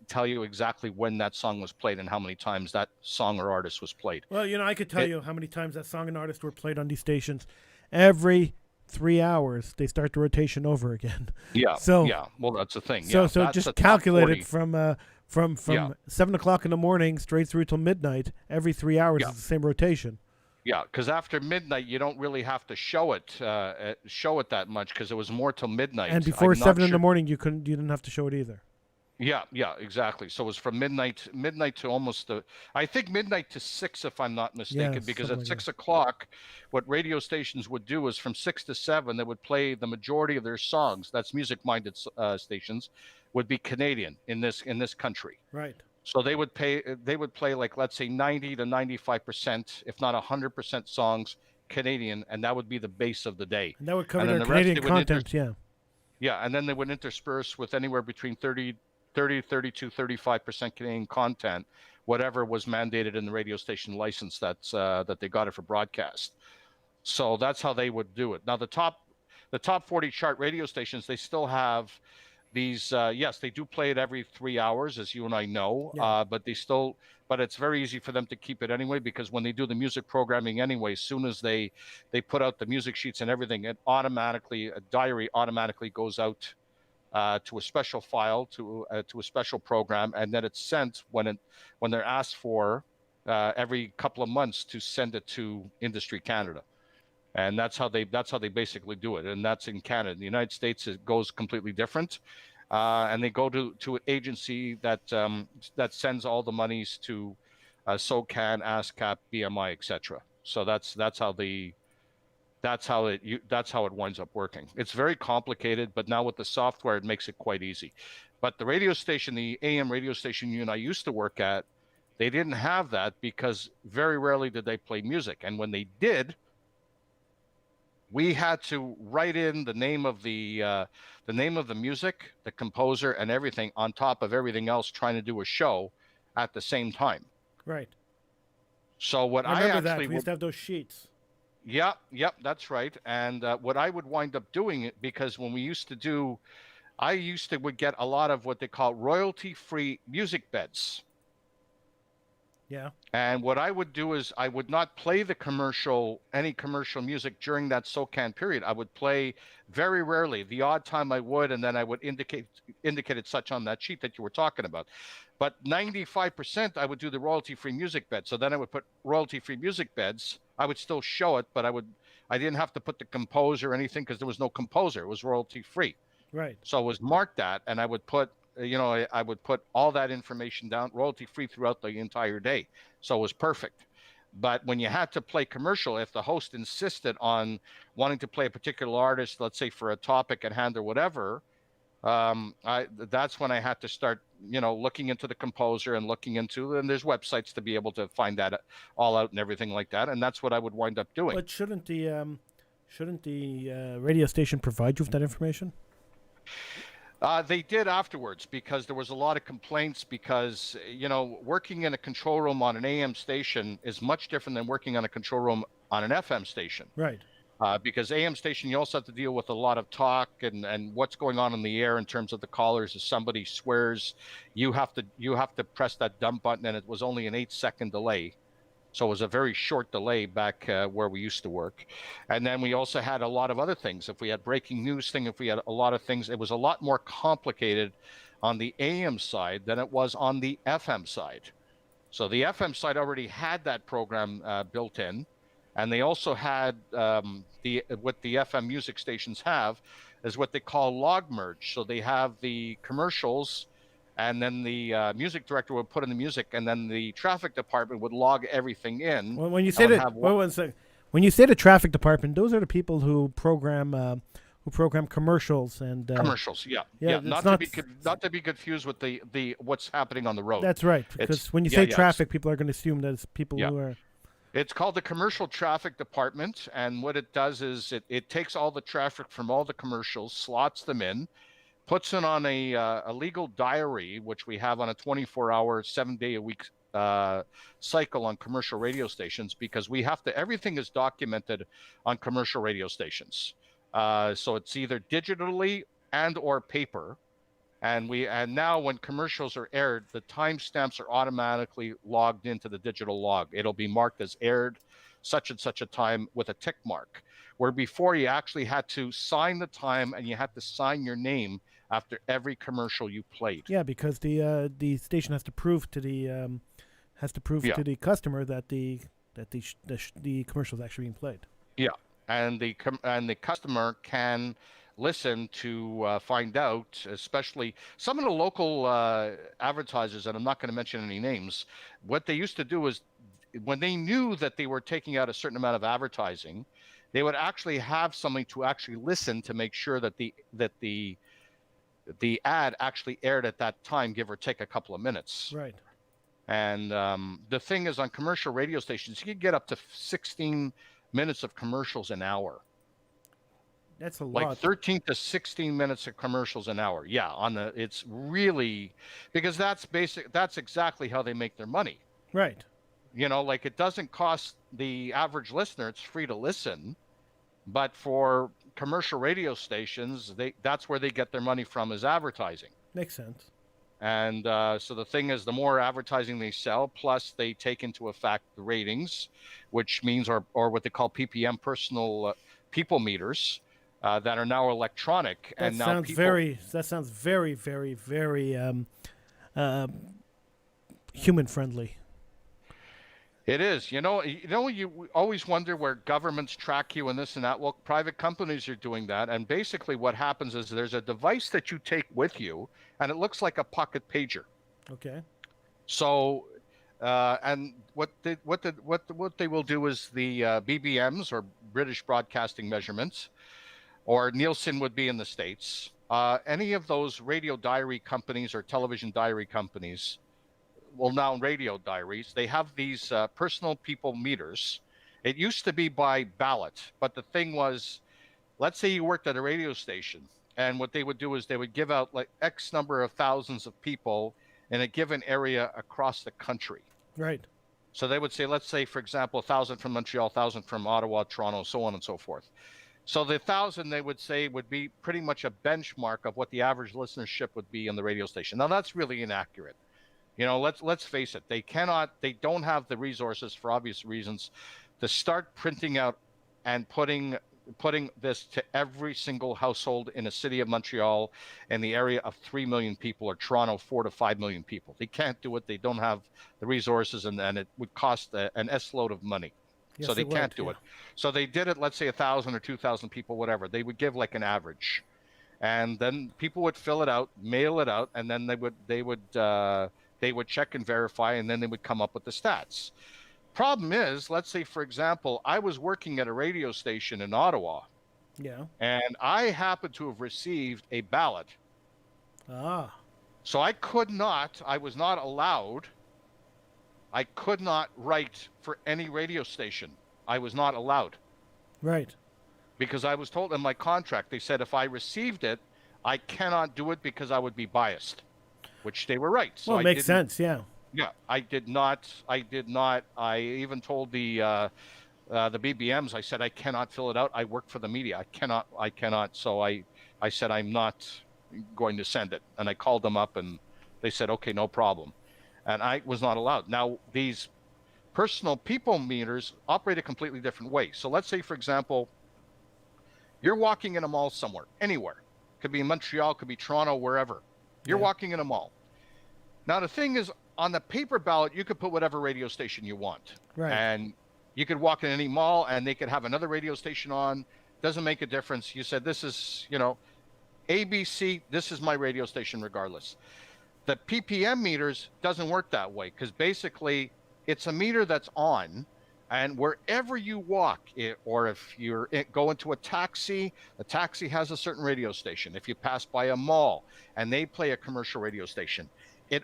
tell you exactly when that song was played and how many times that song or artist was played. Well, I could tell you how many times that song and artist were played on these stations. Every 3 hours, they start the rotation over again. Yeah. So yeah. Well, that's the thing. So Yeah, so that's just the top calculate 40. it from Yeah. 7 o'clock in the morning straight through till midnight. Every 3 hours Yeah. is the same rotation. Yeah, because after midnight, you don't really have to show it that much because it was more till midnight. And before I'm not 7 in the sure- morning, you didn't have to show it either. Yeah, exactly. So it was from midnight to almost I think midnight to 6, if I'm not mistaken, Yeah, because something at like 6 o'clock, what radio stations would do is from 6 to 7, they would play the majority of their songs. That's music-minded stations, would be Canadian in this country. Right. So they would play like, let's say, 90 to 95%, if not 100% songs Canadian, and that would be the base of the day. And that would cover And then their the rest Canadian they would content. Yeah. Yeah, and then they would intersperse with anywhere between 30, 32, 35% Canadian content, whatever was mandated in the radio station license that they got it for broadcast. So that's how they would do it. Now the top 40 chart radio stations, they still have these. Yes, they do play it every 3 hours, as you and I know. Yeah. But it's very easy for them to keep it anyway, because when they do the music programming anyway, as soon as they put out the music sheets and everything, a diary automatically goes out to a special file, to a special program, and then it's sent when they're asked for every couple of months to send it to Industry Canada. And that's how they basically do it. And that's in Canada. In the United States, it goes completely different. And they go to an agency that sends all the monies to SOCAN, ASCAP, BMI, etc. So that's how it winds up working. It's very complicated, but now with the software, it makes it quite easy. But the radio station, the AM radio station you and I used to work at, they didn't have that, because very rarely did they play music. And when they did, we had to write in the name of the music, the composer, and everything on top of everything else, trying to do a show at the same time. Right. So what I remember that. We used to have those sheets. Yep, that's right. And what I would wind up doing, because when I would get a lot of what they call royalty-free music beds. Yeah. And what I would do is I would not play any commercial music during that SOCAN period. I would play very rarely. The odd time I would, and then I would indicate it such on that sheet that you were talking about. But 95% I would do the royalty-free music bed. So then I would put royalty-free music beds. I would still show it, but I didn't have to put the composer or anything, because there was no composer. It was royalty-free. Right. So it was marked that, and I would put I would put all that information down, royalty-free throughout the entire day. So it was perfect. But when you had to play commercial, if the host insisted on wanting to play a particular artist, let's say for a topic at hand or whatever, that's when I had to start, looking into the composer and and there's websites to be able to find that all out and everything like that. And that's what I would wind up doing. But shouldn't the radio station provide you with that information? They did afterwards, because there was a lot of complaints, because, working in a control room on an AM station is much different than working on a control room on an FM station. Right. Because AM station, you also have to deal with a lot of talk and what's going on in the air in terms of the callers. If somebody swears, you have to press that dump button, and it was only an 8-second delay. So it was a very short delay back where we used to work. And then we also had a lot of other things. If we had breaking news thing, if we had a lot of things, it was a lot more complicated on the AM side than it was on the FM side. So the FM side already had that program built in. And they also had what the FM music stations have is what they call log merge. So they have the commercials, and then the music director would put in the music, and then the traffic department would log everything in. When you say that, when you say the traffic department, those are the people who program commercials and commercials. Yeah. Not to be confused with the what's happening on the road. That's right. Because when you say traffic, people are going to assume that it's people who are. It's called the commercial traffic department, and what it does is it takes all the traffic from all the commercials, slots them in, puts it on a legal diary, which we have on a 24-hour, 7-day-a-week cycle on commercial radio stations, because everything is documented on commercial radio stations. So it's either digitally and or paper. And now when commercials are aired, the timestamps are automatically logged into the digital log. It'll be marked as aired such and such a time with a tick mark, where before you actually had to sign the time and you had to sign your name after every commercial you played. Yeah, because the station has to prove to the to the customer that the commercial is actually being played. Yeah, and the customer can listen to find out, especially some of the local advertisers, and I'm not going to mention any names. What they used to do is, when they knew that they were taking out a certain amount of advertising, they would actually have somebody to actually listen to make sure that the ad actually aired at that time, give or take a couple of minutes. Right. And the thing is, on commercial radio stations, you can get up to 16 minutes of commercials an hour. That's a lot. Like 13 to 16 minutes of commercials an hour. Yeah, it's really, because that's exactly how they make their money. Right. Like, it doesn't cost the average listener, it's free to listen, but for commercial radio stations, that's where they get their money from, is advertising. Makes sense. And so the thing is, the more advertising they sell, plus they take into effect the ratings, which means, or what they call PPM, personal people meters, that are now electronic. That sounds very, very, very human friendly. It is. You always wonder where governments track you and this and that. Well, private companies are doing that. And basically what happens is there's a device that you take with you, and it looks like a pocket pager. Okay. So, and what they will do is the BBMs, or British Broadcasting Measurements, or Nielsen would be in the States. Any of those radio diary companies or television diary companies, well, now radio diaries, they have these personal people meters. It used to be by ballot, but the thing was, let's say you worked at a radio station, and what they would do is they would give out like X number of thousands of people in a given area across the country. Right. So they would say, let's say, for example, 1,000 from Montreal, 1,000 from Ottawa, Toronto, so on and so forth. So the 1,000, they would say, would be pretty much a benchmark of what the average listenership would be in the radio station. Now, that's really inaccurate. Let's face it. They don't have the resources, for obvious reasons, to start printing out and putting this to every single household in a city of Montreal and the area of 3 million people, or Toronto, 4 to 5 million people. They can't do it. They don't have the resources, and it would cost an S-load of money. Yes, so they can't do it. So they did it, let's say 1,000 or 2,000 people, whatever. They would give like an average, and then people would fill it out, mail it out, and then they would check and verify, and then they would come up with the stats. Problem is, let's say, for example, I was working at a radio station in Ottawa. Yeah. And I happened to have received a ballot. Ah. So I was not allowed. I could not write for any radio station. I was not allowed. Right. Because I was told in my contract, they said if I received it, I cannot do it because I would be biased, which they were right. So well, it makes sense, yeah. Yeah, I did not. I even told the BBMs, I said, I cannot fill it out. I work for the media. I cannot. So I said, I'm not going to send it. And I called them up, and they said, okay, no problem. And I was not allowed. Now, these Personal people meters operate a completely different way. So let's say, for example, you're walking in a mall somewhere, anywhere. Could be Montreal, could be Toronto, wherever. You're walking in a mall. Now, the thing is, on the paper ballot, you could put whatever radio station you want. Right. And you could walk in any mall and they could have another radio station on. Doesn't make a difference. You said, this is, ABC, this is my radio station regardless. The PPM meters doesn't work that way because basically it's a meter that's on, and wherever you walk, or if you're go into a taxi, the taxi has a certain radio station. If you pass by a mall and they play a commercial radio station, the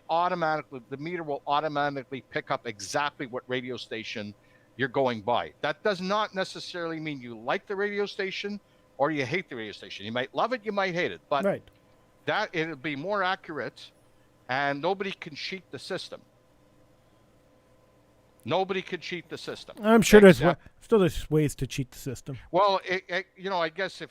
meter will automatically pick up exactly what radio station you're going by. That does not necessarily mean you like the radio station or you hate the radio station. You might love it, you might hate it, but that it'll be more accurate, and nobody can cheat the system. Nobody could cheat the system. I'm sure there's ways to cheat the system. Well, I guess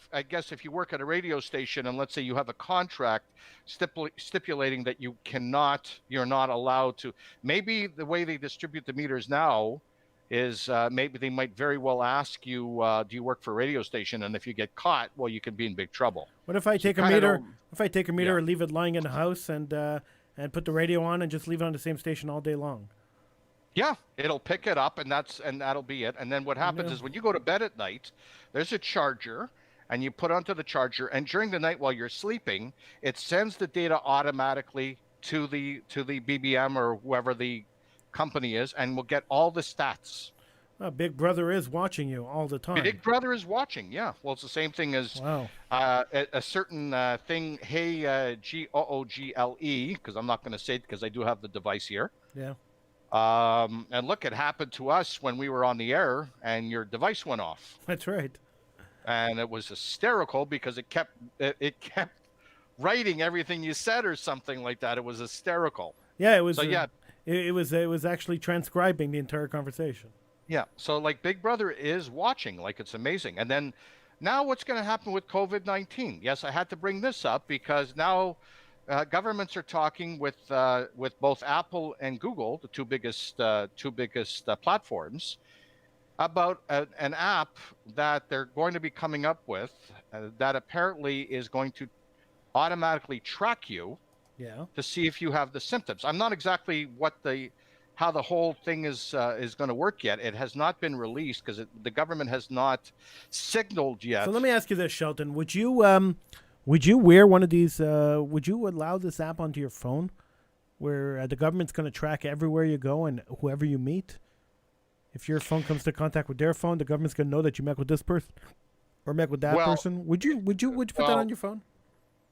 if you work at a radio station and let's say you have a contract stipulating that you're not allowed to. Maybe the way they distribute the meters now is maybe they might very well ask you, do you work for a radio station? And if you get caught, well, you can be in big trouble. What if I take a meter? If I take a meter and leave it lying in the house and put the radio on and just leave it on the same station all day long? Yeah, it'll pick it up, and that'll be it. And then what happens is when you go to bed at night, there's a charger, and you put onto the charger, and during the night while you're sleeping, it sends the data automatically to the BBM or whoever the company is, and we'll get all the stats. Big Brother is watching you all the time. Big Brother is watching, yeah. Well, it's the same thing as a certain thing, hey, Google, because I'm not going to say it because I do have the device here. Yeah. And look, it happened to us when we were on the air and your device went off. That's right. And it was hysterical because it kept writing everything you said or something like that. It was hysterical. Yeah, it was. So, it was actually transcribing the entire conversation. Yeah. So like Big Brother is watching, like it's amazing. And then now what's going to happen with COVID-19? Yes, I had to bring this up because now governments are talking with both Apple and Google, the two biggest platforms, about an app that they're going to be coming up with that apparently is going to automatically track you to see if you have the symptoms. I'm not exactly how the whole thing is going to work yet. It has not been released because the government has not signaled yet. So let me ask you this, Shelton. Would you wear one of these? Would you allow this app onto your phone where the government's going to track everywhere you go and whoever you meet? If your phone comes to contact with their phone, the government's going to know that you met with this person or met with that person. Would you put that on your phone?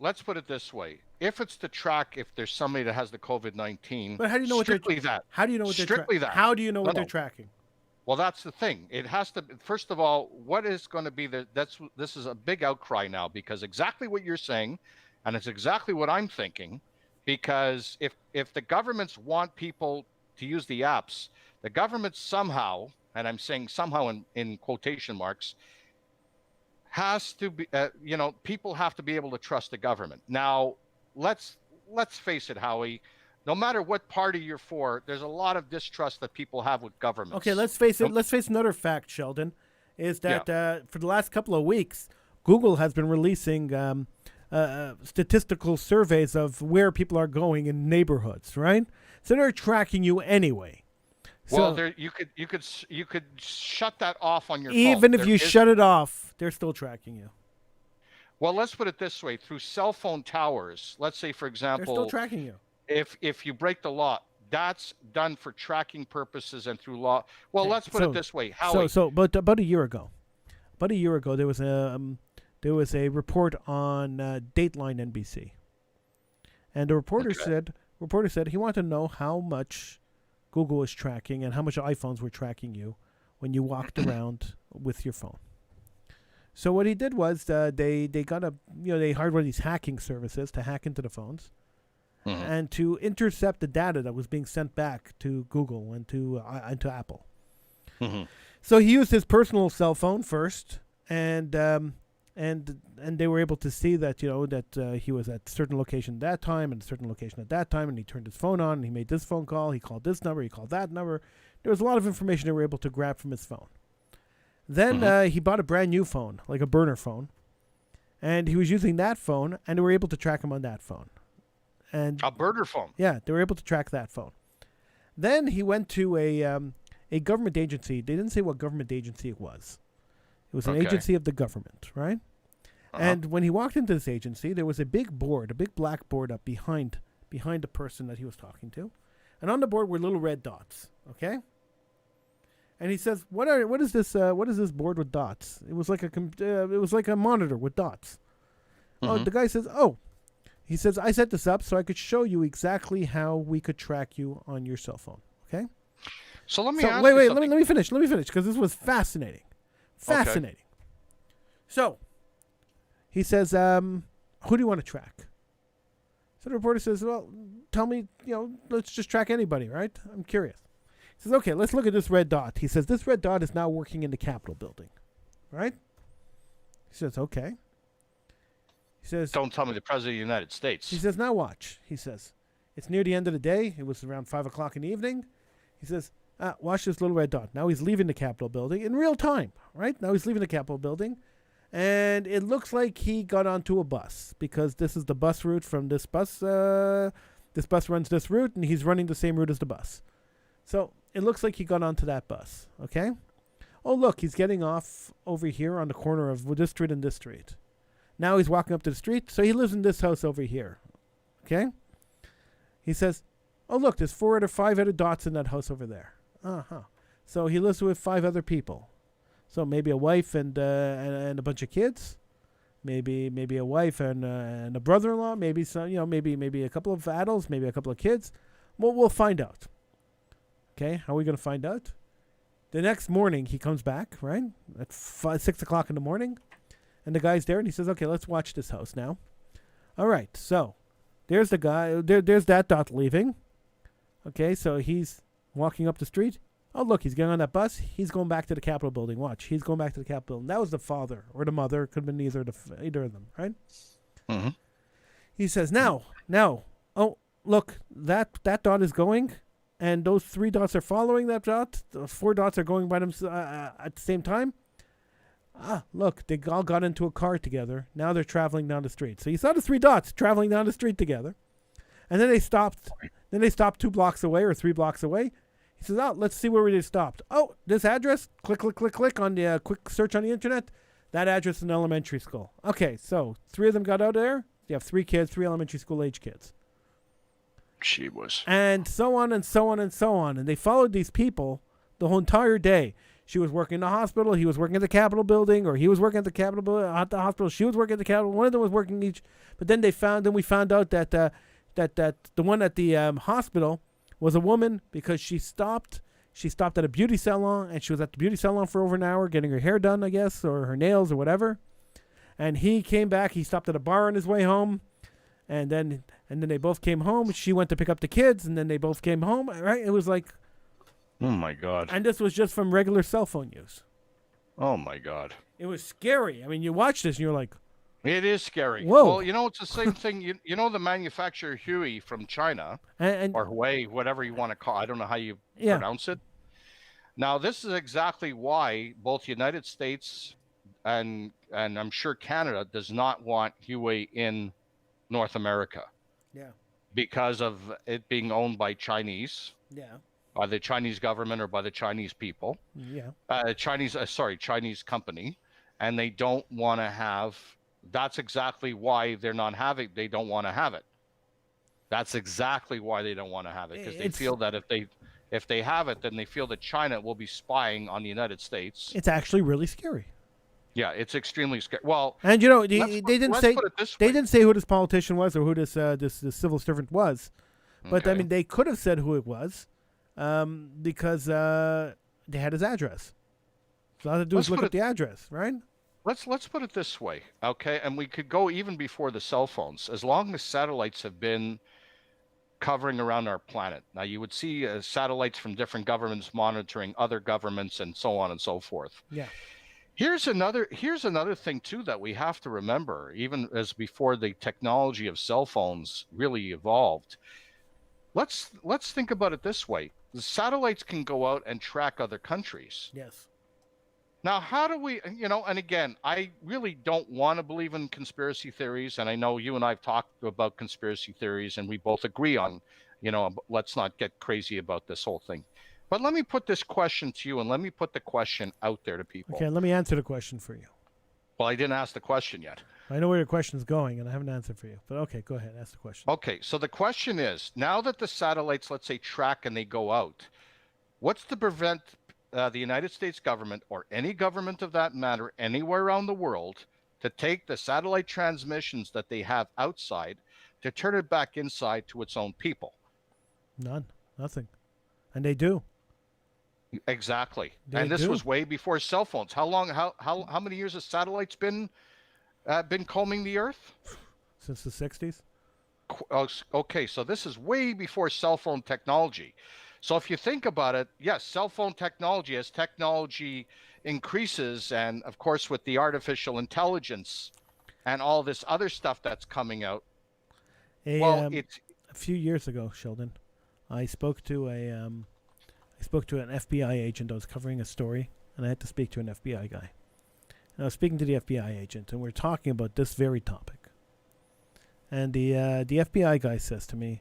Let's put it this way. If it's to track if there's somebody that has the COVID-19, but how do you know what How do you know what How do you know what they're tracking? Well, that's the thing. It has to. First of all, what is going to be this is a big outcry now because exactly what you're saying, and it's exactly what I'm thinking. Because if the governments want people to use the apps, the government somehow, and I'm saying somehow in quotation marks, has to be. People have to be able to trust the government. Now, let's face it, Howie. No matter what party you're for, there's a lot of distrust that people have with governments. Okay, let's face it. Let's face another fact, Sheldon, is that for the last couple of weeks, Google has been releasing statistical surveys of where people are going in neighborhoods, right? So they're tracking you anyway. Well, you could shut that off on your phone. Even if you shut it off, they're still tracking you. Well, let's put it this way: through cell phone towers. Let's say, for example, they're still tracking you. If you break the law, that's done for tracking purposes and through law. Well, let's put it this way. But about a year ago, there was a report on Dateline NBC, and the reporter said he wanted to know how much Google was tracking and how much iPhones were tracking you when you walked around with your phone. So what he did was they hired one of these hacking services to hack into the phones. Mm-hmm. And to intercept the data that was being sent back to Google and to Apple. Mm-hmm. So he used his personal cell phone first, and and they were able to see that that he was at a certain location at that time and a certain location at that time, and he turned his phone on and he made this phone call, he called this number, he called that number. There was a lot of information they were able to grab from his phone. Then he bought a brand new phone, like a burner phone, and he was using that phone, and they were able to track him on that phone. And a burner phone. Yeah, they were able to track that phone. Then he went to a government agency. They didn't say what government agency it was. It was an agency of the government, right? And when he walked into this agency, there was a big board, a big black board up behind the person that he was talking to. And on the board were little red dots, okay? And he says, "What is this board with dots?" It was like a monitor with dots. Oh, the guy says, "Oh." He says, "I set this up so I could show you exactly how we could track you on your cell phone." Okay? So let me ask wait, you something. let me finish because this was fascinating. Fascinating. Okay. So, he says, "Who do you want to track?" So the reporter says, "Well, tell me, let's just track anybody, right? I'm curious." He says, "Okay, let's look at this red dot." He says, "This red dot is now working in the Capitol building." Right? He says, "Okay." He says, "Don't tell me the President of the United States." He says, "Now watch." He says, "It's near the end of the day. It was around 5 o'clock in the evening." He says, "Watch this little red dot." Now he's leaving the Capitol building in real time, right? Now he's leaving the Capitol building. And it looks like he got onto a bus because this is the bus route from this bus. This bus runs this route, and he's running the same route as the bus. So it looks like he got onto that bus, okay? Oh, look, he's getting off over here on the corner of this street and this street. Now he's walking up to the street, so he lives in this house over here, okay? He says, "Oh, look, there's 4 or 5 other dots in that house over there." So he lives with 5 other people. So maybe a wife and a bunch of kids, maybe a wife and a brother-in-law, maybe some, maybe a couple of adults, maybe a couple of kids. Well, we'll find out. Okay, how are we going to find out? The next morning he comes back, right, at 6 o'clock in the morning, and the guy's there, and he says, "Okay, let's watch this house now." All right, so there's the guy. There's that dot leaving. Okay, so he's walking up the street. Oh, look, he's getting on that bus. He's going back to the Capitol building. Watch, he's going back to the Capitol building. That was the father or the mother. Could have been either of them, right? He says, now, oh, look, that dot is going, and those 3 dots are following that dot. Those 4 dots are going by them at the same time. Look, they all got into a car together. Now they're traveling down the street. So you saw the 3 dots traveling down the street together. And then they stopped. Then they stopped 2 blocks away or 3 blocks away. He says, "Oh, let's see where they stopped. Oh, this address. Click on the quick search on the internet. That address is an elementary school." Okay, so 3 of them got out of there. You have 3 kids, 3 elementary school age kids. She was. And so on and so on and so on. And they followed these people the whole entire day. She was working in the hospital. He was working at the Capitol building, or he was working at the Capitol at the hospital. She was working at the Capitol. One of them was working each. But then we found out that the one at the hospital was a woman because she stopped at a beauty salon, and she was at the beauty salon for over an hour getting her hair done, I guess, or her nails or whatever. And he came back. He stopped at a bar on his way home, and then they both came home. She went to pick up the kids, and then they both came home. Right? It was like, oh my God. And this was just from regular cell phone use. Oh my God. It was scary. I mean, you watch this and you're like, it is scary. Whoa. Well, it's the same thing. You know the manufacturer Huey from China, or Huawei, whatever you want to call. I don't know how you pronounce it. Now, this is exactly why both the United States and I'm sure Canada does not want Huawei in North America. Yeah. Because of it being owned by Chinese. Yeah. By the Chinese government or by the Chinese people. Yeah. Chinese company, and they don't want to have. That's exactly why they don't want to have it. That's exactly why they don't want to have it, because they feel that if they have it, then they feel that China will be spying on the United States. It's actually really scary. Yeah, it's extremely scary. Well, and they didn't say who this politician was or who this civil servant was, but I mean they could have said who it was, because they had his address. So all I had to do is look at the address, right? Let's put it this way, okay? And we could go even before the cell phones. As long as satellites have been covering around our planet. Now, you would see satellites from different governments monitoring other governments and so on and so forth. Yeah. Here's another thing too that we have to remember, even as before the technology of cell phones really evolved. Let's think about it this way. The satellites can go out and track other countries. Yes. Now, how do we, and again, I really don't want to believe in conspiracy theories. And I know you and I've talked about conspiracy theories and we both agree on, let's not get crazy about this whole thing. But let me put this question to you and let me put the question out there to people. Okay, let me answer the question for you. Well, I didn't ask the question yet. I know where your question's going and I haven't answered for you. But okay, go ahead, ask the question. Okay, so the question is, now that the satellites, let's say, track and they go out, what's to prevent the United States government or any government of that matter anywhere around the world to take the satellite transmissions that they have outside to turn it back inside to its own people? None. Nothing. And they do. Exactly. They and this do. was way before cell phones. How many years has satellites been combing the earth? Since the 60s? Okay, so this is way before cell phone technology. So if you think about it, yes, cell phone technology, as technology increases, and of course with the artificial intelligence and all this other stuff that's coming out, A few years ago, Sheldon, I spoke to an FBI agent. I was covering a story, and I had to speak to an FBI guy. And I was speaking to the FBI agent, and we were talking about this very topic. And the FBI guy says to me,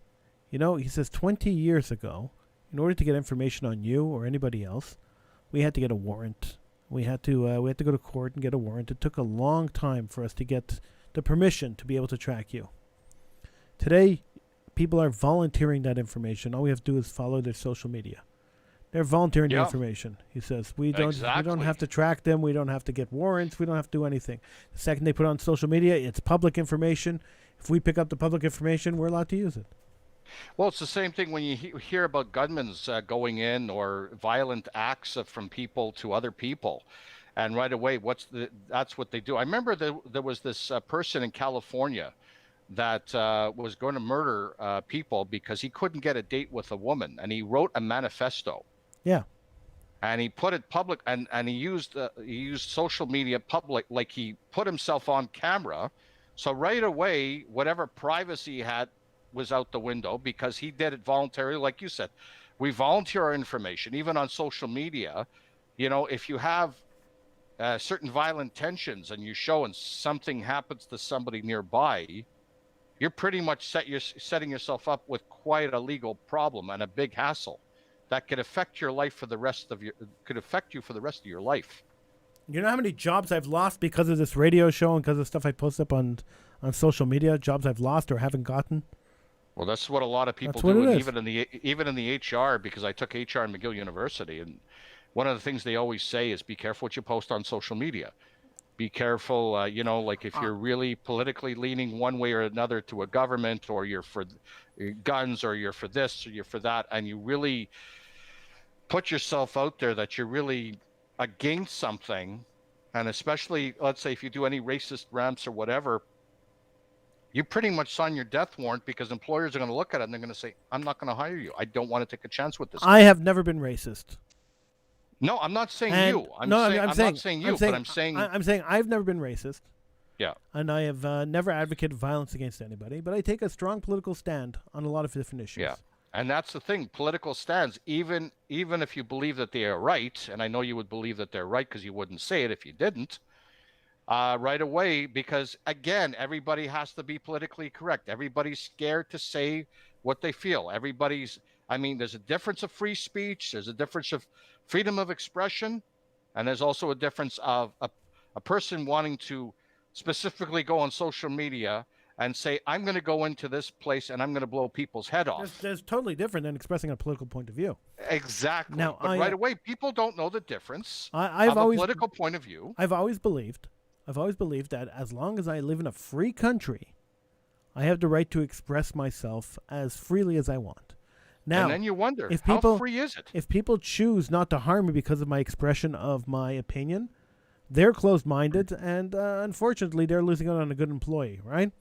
he says 20 years ago, in order to get information on you or anybody else, we had to get a warrant. We had to go to court and get a warrant. It took a long time for us to get the permission to be able to track you. Today, people are volunteering that information. All we have to do is follow their social media. They're volunteering the information. He says we don't have to track them. We don't have to get warrants. We don't have to do anything. The second they put it on social media, it's public information. If we pick up the public information, we're allowed to use it. Well, it's the same thing when you hear about gunmen going in or violent acts from people to other people. And right away, that's what they do. I remember there was this person in California that was going to murder people because he couldn't get a date with a woman. And he wrote a manifesto. Yeah. And he put it public and he used social media public, like he put himself on camera. So right away, whatever privacy he had was out the window because he did it voluntarily. Like you said, we volunteer our information, even on social media. If you have certain violent tensions and you show and something happens to somebody nearby, you're pretty much setting yourself up with quite a legal problem and a big hassle that could affect your life for the rest of your life. You know how many jobs I've lost because of this radio show and because of stuff I post up on social media? Jobs I've lost or haven't gotten? Well, that's what a lot of people do, and even in the HR, because I took HR in McGill University, and one of the things they always say is be careful what you post on social media. Be careful, like if you're really politically leaning one way or another to a government, or you're for guns, or you're for this, or you're for that, and you really put yourself out there that you're really against something, and especially, let's say, if you do any racist rants or whatever, you pretty much sign your death warrant because employers are going to look at it and they're going to say, I'm not going to hire you. I don't want to take a chance with this guy. I have never been racist. No, I'm not saying you. I'm saying I've never been racist. Yeah. And I have never advocated violence against anybody, but I take a strong political stand on a lot of different issues. Yeah. And that's the thing, political stands, even if you believe that they are right, and I know you would believe that they're right because you wouldn't say it if you didn't, right away, because again, everybody has to be politically correct. Everybody's scared to say what they feel. There's a difference of free speech. There's a difference of freedom of expression. And there's also a difference of a person wanting to specifically go on social media and say, I'm going to go into this place and I'm going to blow people's head off. That's totally different than expressing a political point of view. Exactly. Now, right away, people don't know the difference of a political point of view. I've always believed that as long as I live in a free country, I have the right to express myself as freely as I want. Now, and then you wonder, how free is it? If people choose not to harm me because of my expression of my opinion, they're closed-minded, and unfortunately, they're losing out on a good employee, right?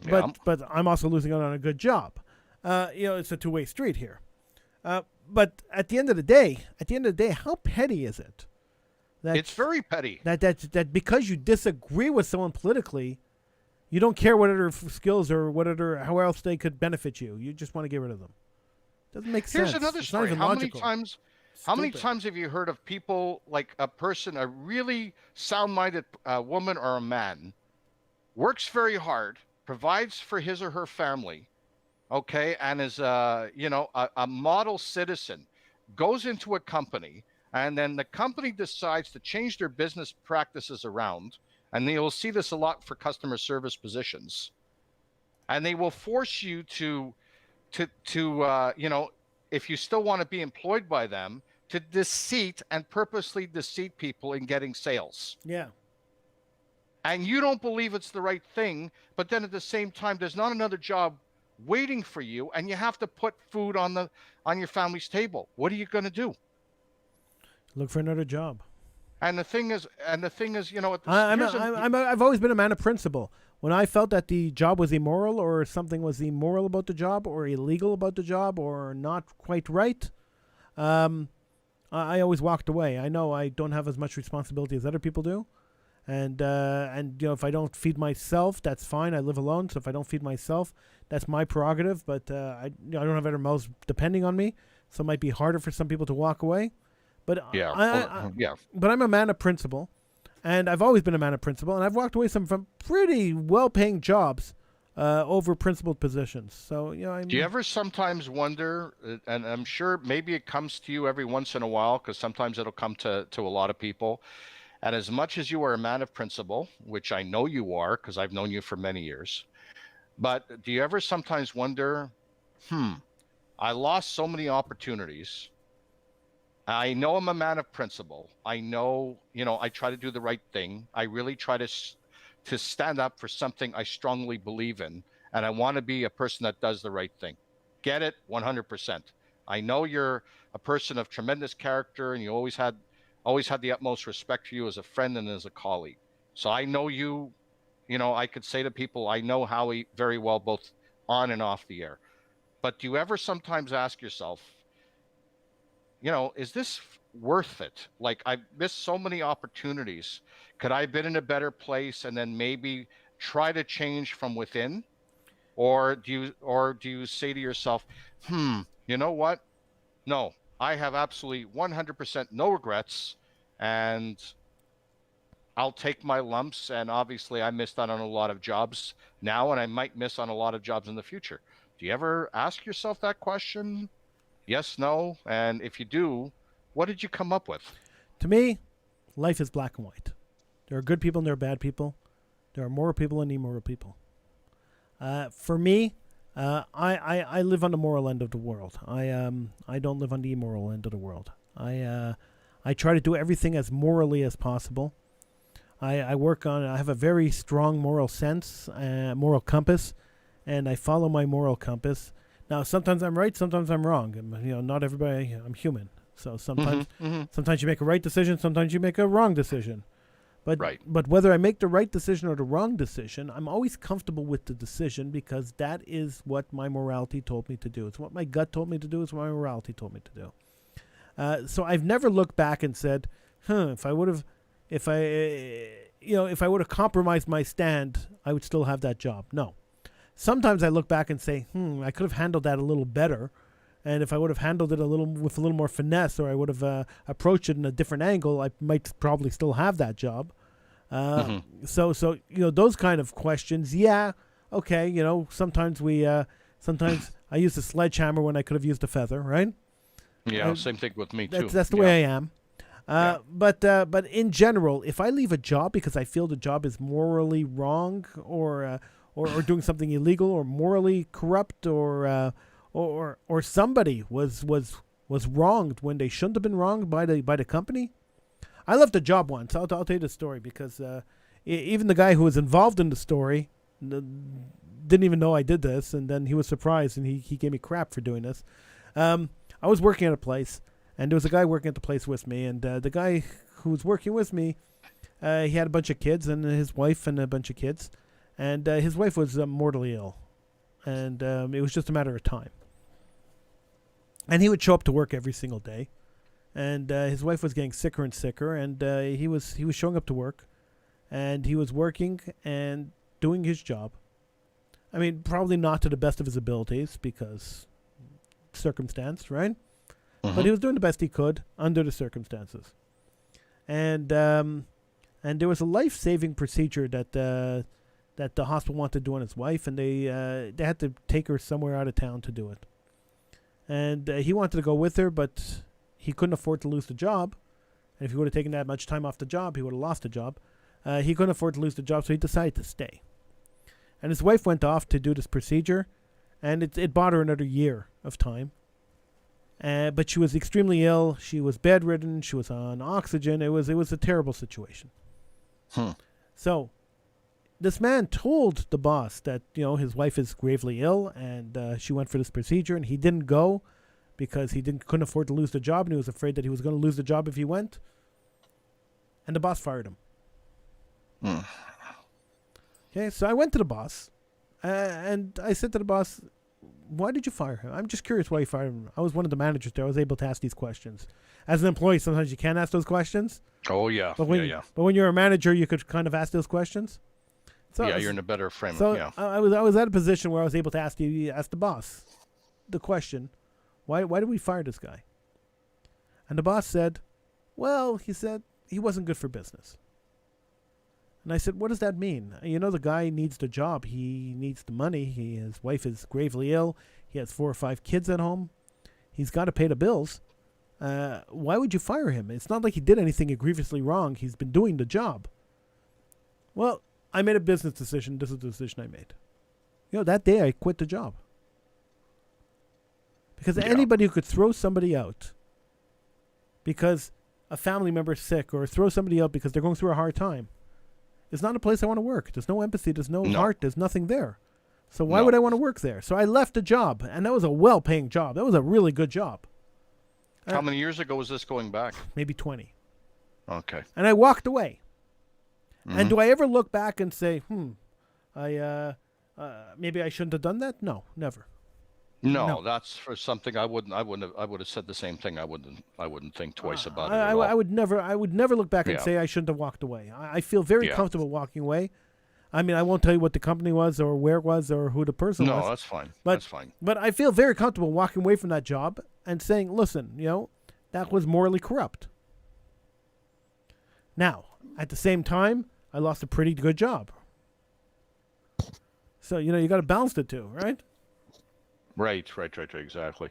Yeah. But I'm also losing out on a good job. It's a two-way street here. But at the end of the day, how petty is it It's very petty. That because you disagree with someone politically, you don't care what other skills or how else they could benefit you. You just want to get rid of them. Doesn't make sense. Here's another It's not story. even How logical. How many Stupid. times have you heard of people like a person, a really sound-minded woman or a man, works very hard, provides for his or her family, okay, and is a model citizen, goes into a company, and then the company decides to change their business practices around, and you'll see this a lot for customer service positions, and they will force you to if you still want to be employed by them, to deceit and purposely deceive people in getting sales. Yeah. And you don't believe it's the right thing, but then at the same time, there's not another job waiting for you, and you have to put food on your family's table. What are you going to do? Look for another job. And the thing is, I've always been a man of principle. When I felt that the job was immoral, or something was immoral about the job, or illegal about the job, or not quite right, I always walked away. I know I don't have as much responsibility as other people do, and if I don't feed myself, that's fine. I live alone, so if I don't feed myself, that's my prerogative. But I don't have other mouths depending on me, so it might be harder for some people to walk away. But But I'm a man of principle, and I've always been a man of principle, and I've walked away from pretty well-paying jobs over principled positions. So do you ever sometimes wonder, and I'm sure maybe it comes to you every once in a while, because sometimes it'll come to a lot of people. And as much as you are a man of principle, which I know you are, because I've known you for many years, but do you ever sometimes wonder, I lost so many opportunities. I know I'm a man of principle. I know, I try to do the right thing. I really try to stand up for something I strongly believe in, and I want to be a person that does the right thing. Get it? 100%. I know you're a person of tremendous character, and you always had the utmost respect for you as a friend and as a colleague. So I know you, I could say to people, I know Howie very well, both on and off the air. But do you ever sometimes ask yourself, is this worth it? Like, I've missed so many opportunities. Could I have been in a better place and then maybe try to change from within? Or do you say to yourself, you know what? No, I have absolutely 100% no regrets, and I'll take my lumps. And obviously I missed out on a lot of jobs now, and I might miss on a lot of jobs in the future. Do you ever ask yourself that question? Yes, no? And if you do, what did you come up with? To me, life is black and white. There are good people and there are bad people. There are moral people and immoral people. For me, I live on the moral end of the world. I don't live on the immoral end of the world. I try to do everything as morally as possible. I have a very strong moral sense, moral compass, and I follow my moral compass. Now, sometimes I'm right, sometimes I'm wrong. Not everybody. I'm human, so sometimes you make a right decision, sometimes you make a wrong decision. But whether I make the right decision or the wrong decision, I'm always comfortable with the decision, because that is what my morality told me to do. It's what my gut told me to do. It's what my morality told me to do. So I've never looked back and said, if I would have compromised my stand, I would still have that job. No. Sometimes I look back and say, I could have handled that a little better. And if I would have handled it with a little more finesse, or I would have approached it in a different angle, I might probably still have that job. So those kind of questions, yeah, okay. Sometimes I use a sledgehammer when I could have used a feather, right? Yeah, same thing with me too. That's the way I am. But in general, if I leave a job because I feel the job is morally wrong, or doing something illegal, or morally corrupt, or somebody was wronged when they shouldn't have been wronged by the company. I left a job once. I'll tell you the story, because even the guy who was involved in the story didn't even know I did this, and then he was surprised, and he gave me crap for doing this. I was working at a place, and there was a guy working at the place with me, and the guy who was working with me, he had a bunch of kids, and his wife and a bunch of kids. And his wife was mortally ill, and it was just a matter of time. And he would show up to work every single day, and his wife was getting sicker and sicker, and he was showing up to work, and he was working and doing his job. I mean, probably not to the best of his abilities because circumstance, right? But he was doing the best he could under the circumstances. And there was a life-saving procedure that the hospital wanted to do on his wife, and they had to take her somewhere out of town to do it. And he wanted to go with her, but he couldn't afford to lose the job. And if he would have taken that much time off the job, he would have lost the job. He couldn't afford to lose the job, so he decided to stay. And his wife went off to do this procedure, and it bought her another year of time. But she was extremely ill. She was bedridden. She was on oxygen. It was a terrible situation. So this man told the boss that his wife is gravely ill, and she went for this procedure, and he didn't go because he couldn't afford to lose the job, and he was afraid that he was going to lose the job if he went. And the boss fired him. Okay, so I went to the boss, and I said to the boss, why did you fire him? I'm just curious why you fired him. I was one of the managers there. I was able to ask these questions. As an employee, sometimes you can't ask those questions. Oh, yeah. But when you're a manager, you could kind of ask those questions. So you're in a better frame. So I was at a position where I was able to ask the boss the question, why did we fire this guy? And the boss said, well, he said he wasn't good for business. And I said, what does that mean? The guy needs the job. He needs the money. His wife is gravely ill. He has 4 or 5 kids at home. He's got to pay the bills. Why would you fire him? It's not like he did anything egregiously wrong. He's been doing the job. Well, I made a business decision. This is the decision I made. That day I quit the job. Because anybody who could throw somebody out because a family member is sick, or throw somebody out because they're going through a hard time, it's not a place I want to work. There's no empathy. There's no heart. There's nothing there. So why would I want to work there? So I left the job, and that was a well-paying job. That was a really good job. How many years ago was this going back? Maybe 20. Okay. And I walked away. And do I ever look back and say, maybe I shouldn't have done that? No, never. No, that's for something I would have said the same thing. I wouldn't think twice about it at all. I would never look back and say I shouldn't have walked away. I feel very comfortable walking away. I mean, I won't tell you what the company was or where it was or who the person was. No, that's fine. That's fine. But I feel very comfortable walking away from that job and saying, listen, that was morally corrupt. Now, at the same time, I lost a pretty good job. So, you got to balance the two, right? Right, exactly.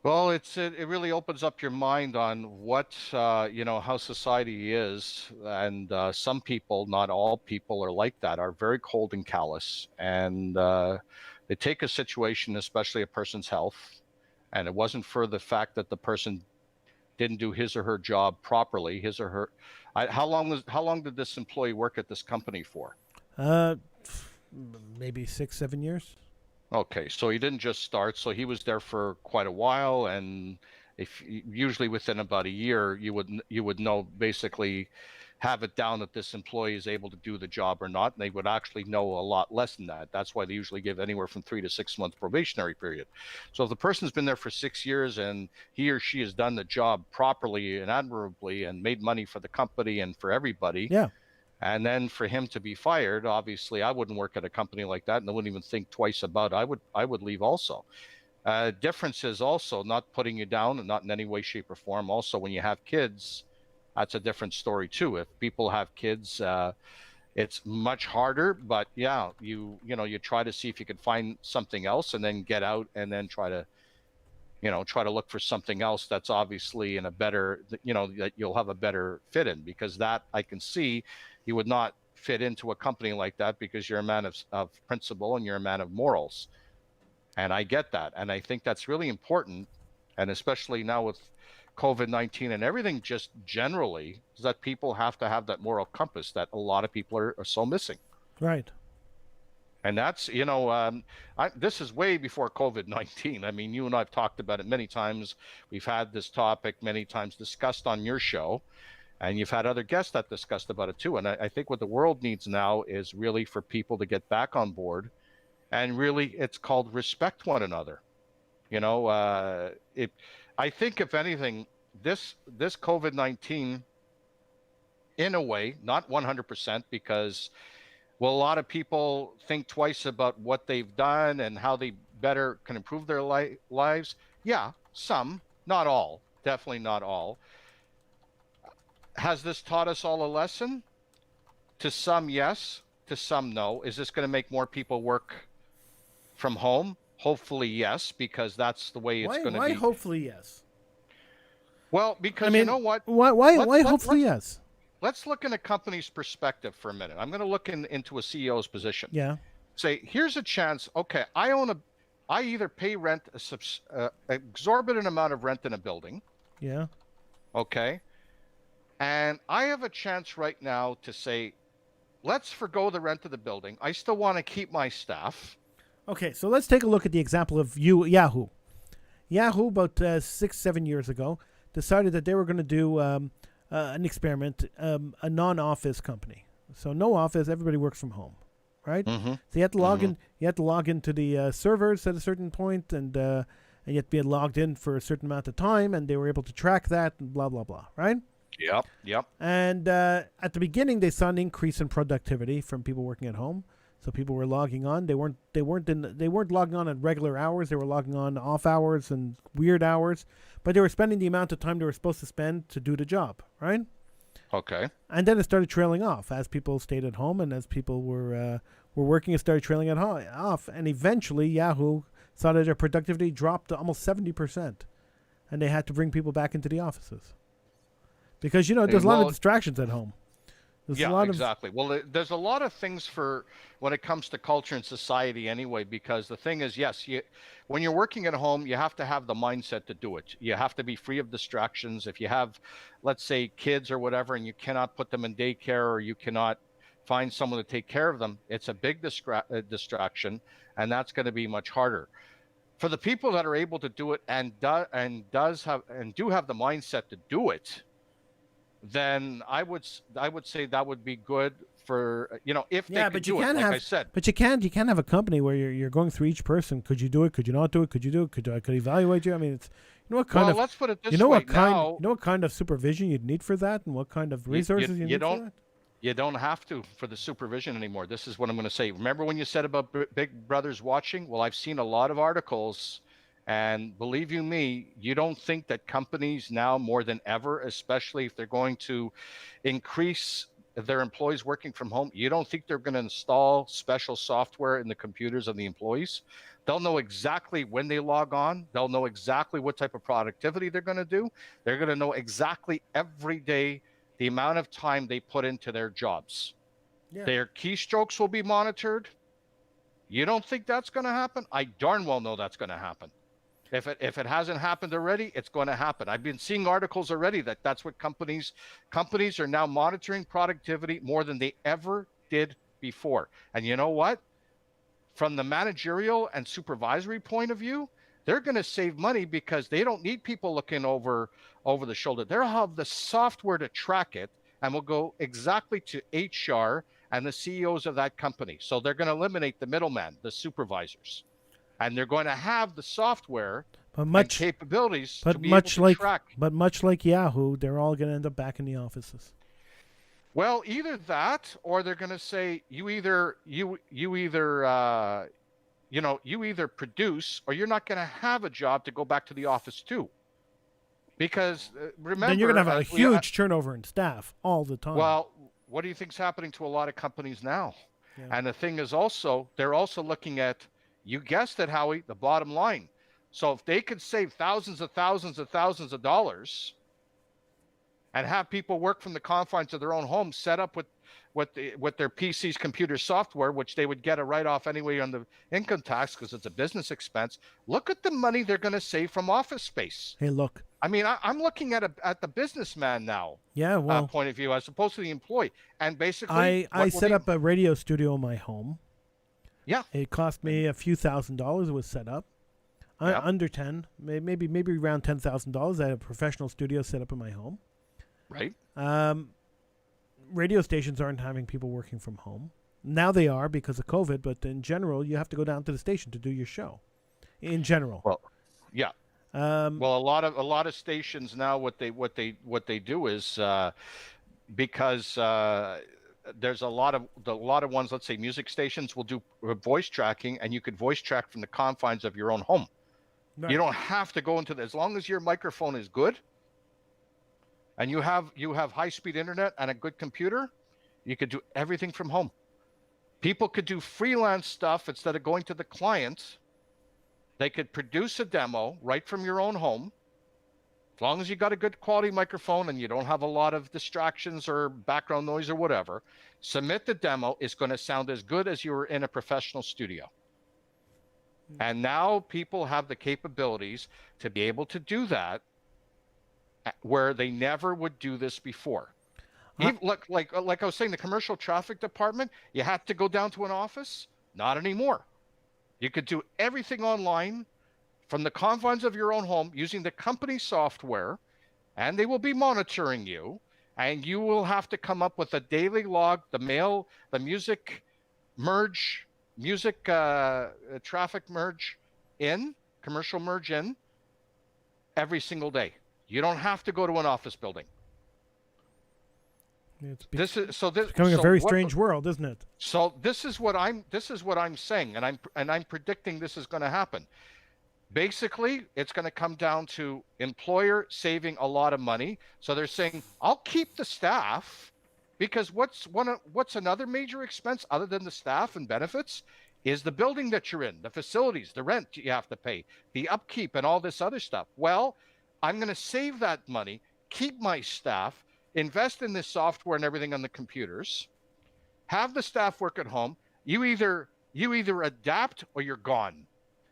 Well, it really opens up your mind on what how society is, and some people, not all people, are like that, are very cold and callous, and they take a situation, especially a person's health, and it wasn't for the fact that the person didn't do his or her job properly. His or her, how long did this employee work at this company for? Maybe 6-7 years. Okay, so he didn't just start. So he was there for quite a while, and if usually within about a year, you would know, basically have it down that this employee is able to do the job or not. And they would actually know a lot less than that. That's why they usually give anywhere from 3 to 6 month probationary period. So if the person's been there for 6 years and he or she has done the job properly and admirably and made money for the company and for everybody, and then for him to be fired, obviously I wouldn't work at a company like that, and I wouldn't even think twice about it. I would leave also. Difference is also, not putting you down and not in any way, shape, or form. Also, when you have kids, that's a different story too. If people have kids, it's much harder. But yeah, you try to see if you can find something else, and then get out, and then try to look for something else that's obviously in a better, that you'll have a better fit in, because that I can see you would not fit into a company like that, because you're a man of principle and you're a man of morals. And I get that. And I think that's really important. And especially now with COVID-19 and everything, just generally, is that people have to have that moral compass that a lot of people are so missing. Right. And that's, this is way before COVID-19. I mean, you and I have talked about it many times. We've had this topic many times discussed on your show, and you've had other guests that discussed about it too. And I think what the world needs now is really for people to get back on board, and really, it's called respect one another. I think if anything, this COVID-19, in a way, not 100%, because will a lot of people think twice about what they've done and how they better can improve their lives? Yeah, some, not all, definitely not all. Has this taught us all a lesson? To some, yes. To some, no. Is this going to make more people work from home? Hopefully, yes, because that's the way it's going to Why be. hopefully yes? Well, because you know what? Why hopefully yes? Let's look in a company's perspective for a minute. I'm going to look into a CEO's position. Yeah. Say, here's a chance. Okay, I either pay rent, exorbitant amount of rent in a building. Yeah. Okay. And I have a chance right now to say, let's forgo the rent of the building. I still want to keep my staff. Okay, so let's take a look at the example of Yahoo. Yahoo, about 6-7 years ago, decided that they were going to do an experiment, a non-office company. So no office, everybody works from home, right? Mm-hmm. So you have to log in. You have to log into the servers at a certain point, and you have to be logged in for a certain amount of time, and they were able to track that, and blah blah blah, right? Yep. And at the beginning, they saw an increase in productivity from people working at home. So people were logging on. They weren't logging on at regular hours. They were logging on off hours and weird hours, but they were spending the amount of time they were supposed to spend to do the job, right? Okay. And then it started trailing off as people stayed at home and as people were working. It started trailing off, and eventually Yahoo saw that their productivity dropped to almost 70%, and they had to bring people back into the offices because there's a lot of distractions at home. Exactly. Well, there's a lot of things for when it comes to culture and society anyway, because the thing is, yes, when you're working at home, you have to have the mindset to do it. You have to be free of distractions. If you have, let's say, kids or whatever, and you cannot put them in daycare or you cannot find someone to take care of them, it's a big distraction, and that's going to be much harder. For the people that are able to do it and do have the mindset to do it, then I would say that would be good for if they could do it. Like I said, but you can't have a company where you're going through each person. Could you do it? Could you not do it? Could you do it? Could I evaluate you? I mean, it's what kind of. Let's put it this way. What kind of supervision you'd need for that, and what kind of resources you need for that. You don't have to for the supervision anymore. This is what I'm going to say. Remember when you said about Big Brother's watching? Well, I've seen a lot of articles. And believe you me, you don't think that companies now more than ever, especially if they're going to increase their employees working from home, you don't think they're going to install special software in the computers of the employees? They'll know exactly when they log on. They'll know exactly what type of productivity they're going to do. They're going to know exactly every day the amount of time they put into their jobs. Yeah. Their keystrokes will be monitored. You don't think that's going to happen? I darn well know that's going to happen. If it hasn't happened already, it's going to happen. I've been seeing articles already that's what companies are now monitoring productivity more than they ever did before. And you know what? From the managerial and supervisory point of view, they're going to save money because they don't need people looking over the shoulder. They'll have the software to track it and will go exactly to HR and the CEOs of that company. So they're going to eliminate the middleman, the supervisors. And they're going to have the software and capabilities to be able to track. But much like Yahoo, they're all going to end up back in the offices. Well, either that, or they're going to say you either produce, or you're not going to have a job to go back to the office to. Because remember, then you're going to have a huge turnover in staff all the time. Well, what do you think's happening to a lot of companies now? Yeah. And the thing is they're also looking at. You guessed it, Howie, the bottom line. So if they could save thousands of dollars and have people work from the confines of their own homes, set up with their PC's computer software, which they would get a write-off anyway on the income tax because it's a business expense, look at the money they're going to save from office space. Hey, look. I mean, I'm looking at the businessman now. Yeah, well, point of view as opposed to the employee. And basically, I set up a radio studio in my home. Yeah, it cost me a few $1,000s. It was set up, under 10, maybe around $10,000. I had a professional studio set up in my home. Right. Radio stations aren't having people working from home now. They are because of COVID, but in general, you have to go down to the station to do your show. In general. Well, yeah. Well, a lot of stations now, what they do is because there's a lot of ones. Let's say music stations will do voice tracking, and you could voice track from the confines of your own home. Right. You don't have to go into as long as your microphone is good, and you have high speed internet and a good computer. You could do everything from home. People could do freelance stuff instead of going to the client. They could produce a demo right from your own home. As long as you got a good quality microphone and you don't have a lot of distractions or background noise or whatever, submit the demo. It's going to sound as good as you were in a professional studio. And now people have the capabilities to be able to do that where they never would do this before. Even, like I was saying, the commercial traffic department, you had to go down to an office. Not anymore. You could do everything online from the confines of your own home using the company software, and they will be monitoring you, and you will have to come up with a daily log, the music merge, traffic merge in, commercial merge in, every single day. You don't have to go to an office building. It's becoming a very strange world, isn't it? So this is what I'm saying, and I'm predicting this is going to happen. Basically, it's going to come down to employer saving a lot of money. So they're saying, I'll keep the staff, because what's another major expense other than the staff and benefits is the building that you're in, the facilities, the rent you have to pay, the upkeep and all this other stuff. Well, I'm going to save that money, keep my staff, invest in this software and everything on the computers, have the staff work at home. You either adapt or you're gone.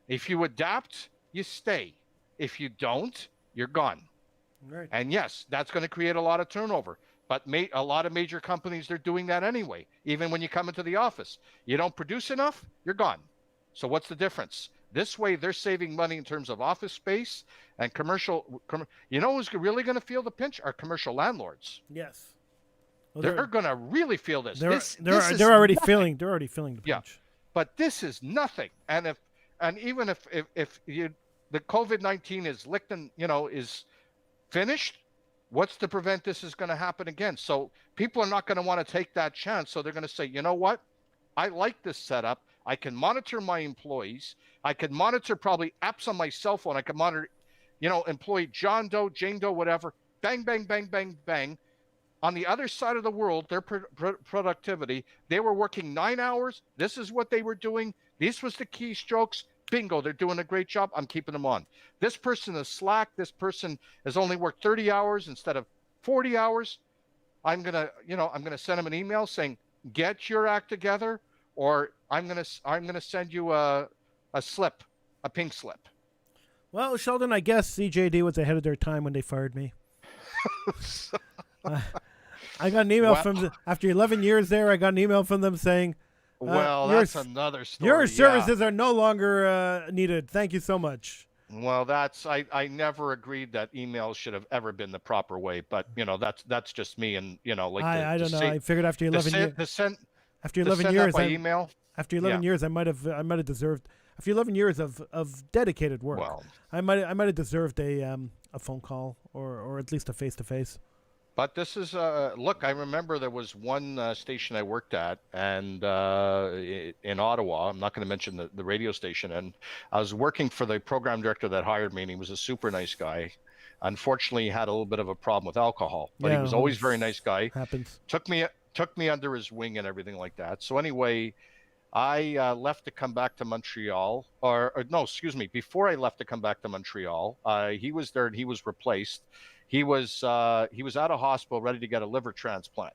If you adapt, you stay. If you don't, you're gone. Right. And yes, that's going to create a lot of turnover. But a lot of major companies, they're doing that anyway. Even when you come into the office, you don't produce enough, you're gone. So what's the difference? This way, they're saving money in terms of office space and commercial. You know who's really going to feel the pinch? Are commercial landlords. Yes. Well, they're going to really feel this. They're already feeling the pinch. Yeah. But this is nothing. And even if the COVID-19 is licked and is finished, what's to prevent this is going to happen again? So people are not going to want to take that chance. So they're going to say, you know what? I like this setup. I can monitor my employees. I can monitor probably apps on my cell phone. I can monitor, employee John Doe, Jane Doe, whatever. Bang, bang, bang, bang, bang. On the other side of the world, their productivity, they were working 9 hours. This is what they were doing. This was the keystrokes. Bingo, they're doing a great job. I'm keeping them on. This person is slack. This person has only worked 30 hours instead of 40 hours. I'm gonna send them an email saying, get your act together, or I'm gonna send you a slip, a pink slip. Well, Sheldon, I guess CJD was ahead of their time when they fired me. I got an email from them after 11 years there. I got an email from them saying, well, that's another story. Your services are no longer needed. Thank you so much. Well, I never agreed that emails should have ever been the proper way, but that's just me, and I don't know. I figured after 11 years, after 11 years, email. After 11 years, I might have deserved. After 11 years of dedicated work, I might have deserved a phone call or at least a face-to-face. But this is look. I remember there was one station I worked at, and in Ottawa. I'm not going to mention the radio station. And I was working for the program director that hired me, and he was a super nice guy. Unfortunately, he had a little bit of a problem with alcohol, but he was always a very nice guy. Happens. Took me under his wing and everything like that. So anyway, I left to come back to Montreal, or no, excuse me. Before I left to come back to Montreal, he was there and he was replaced. He was out of hospital, ready to get a liver transplant.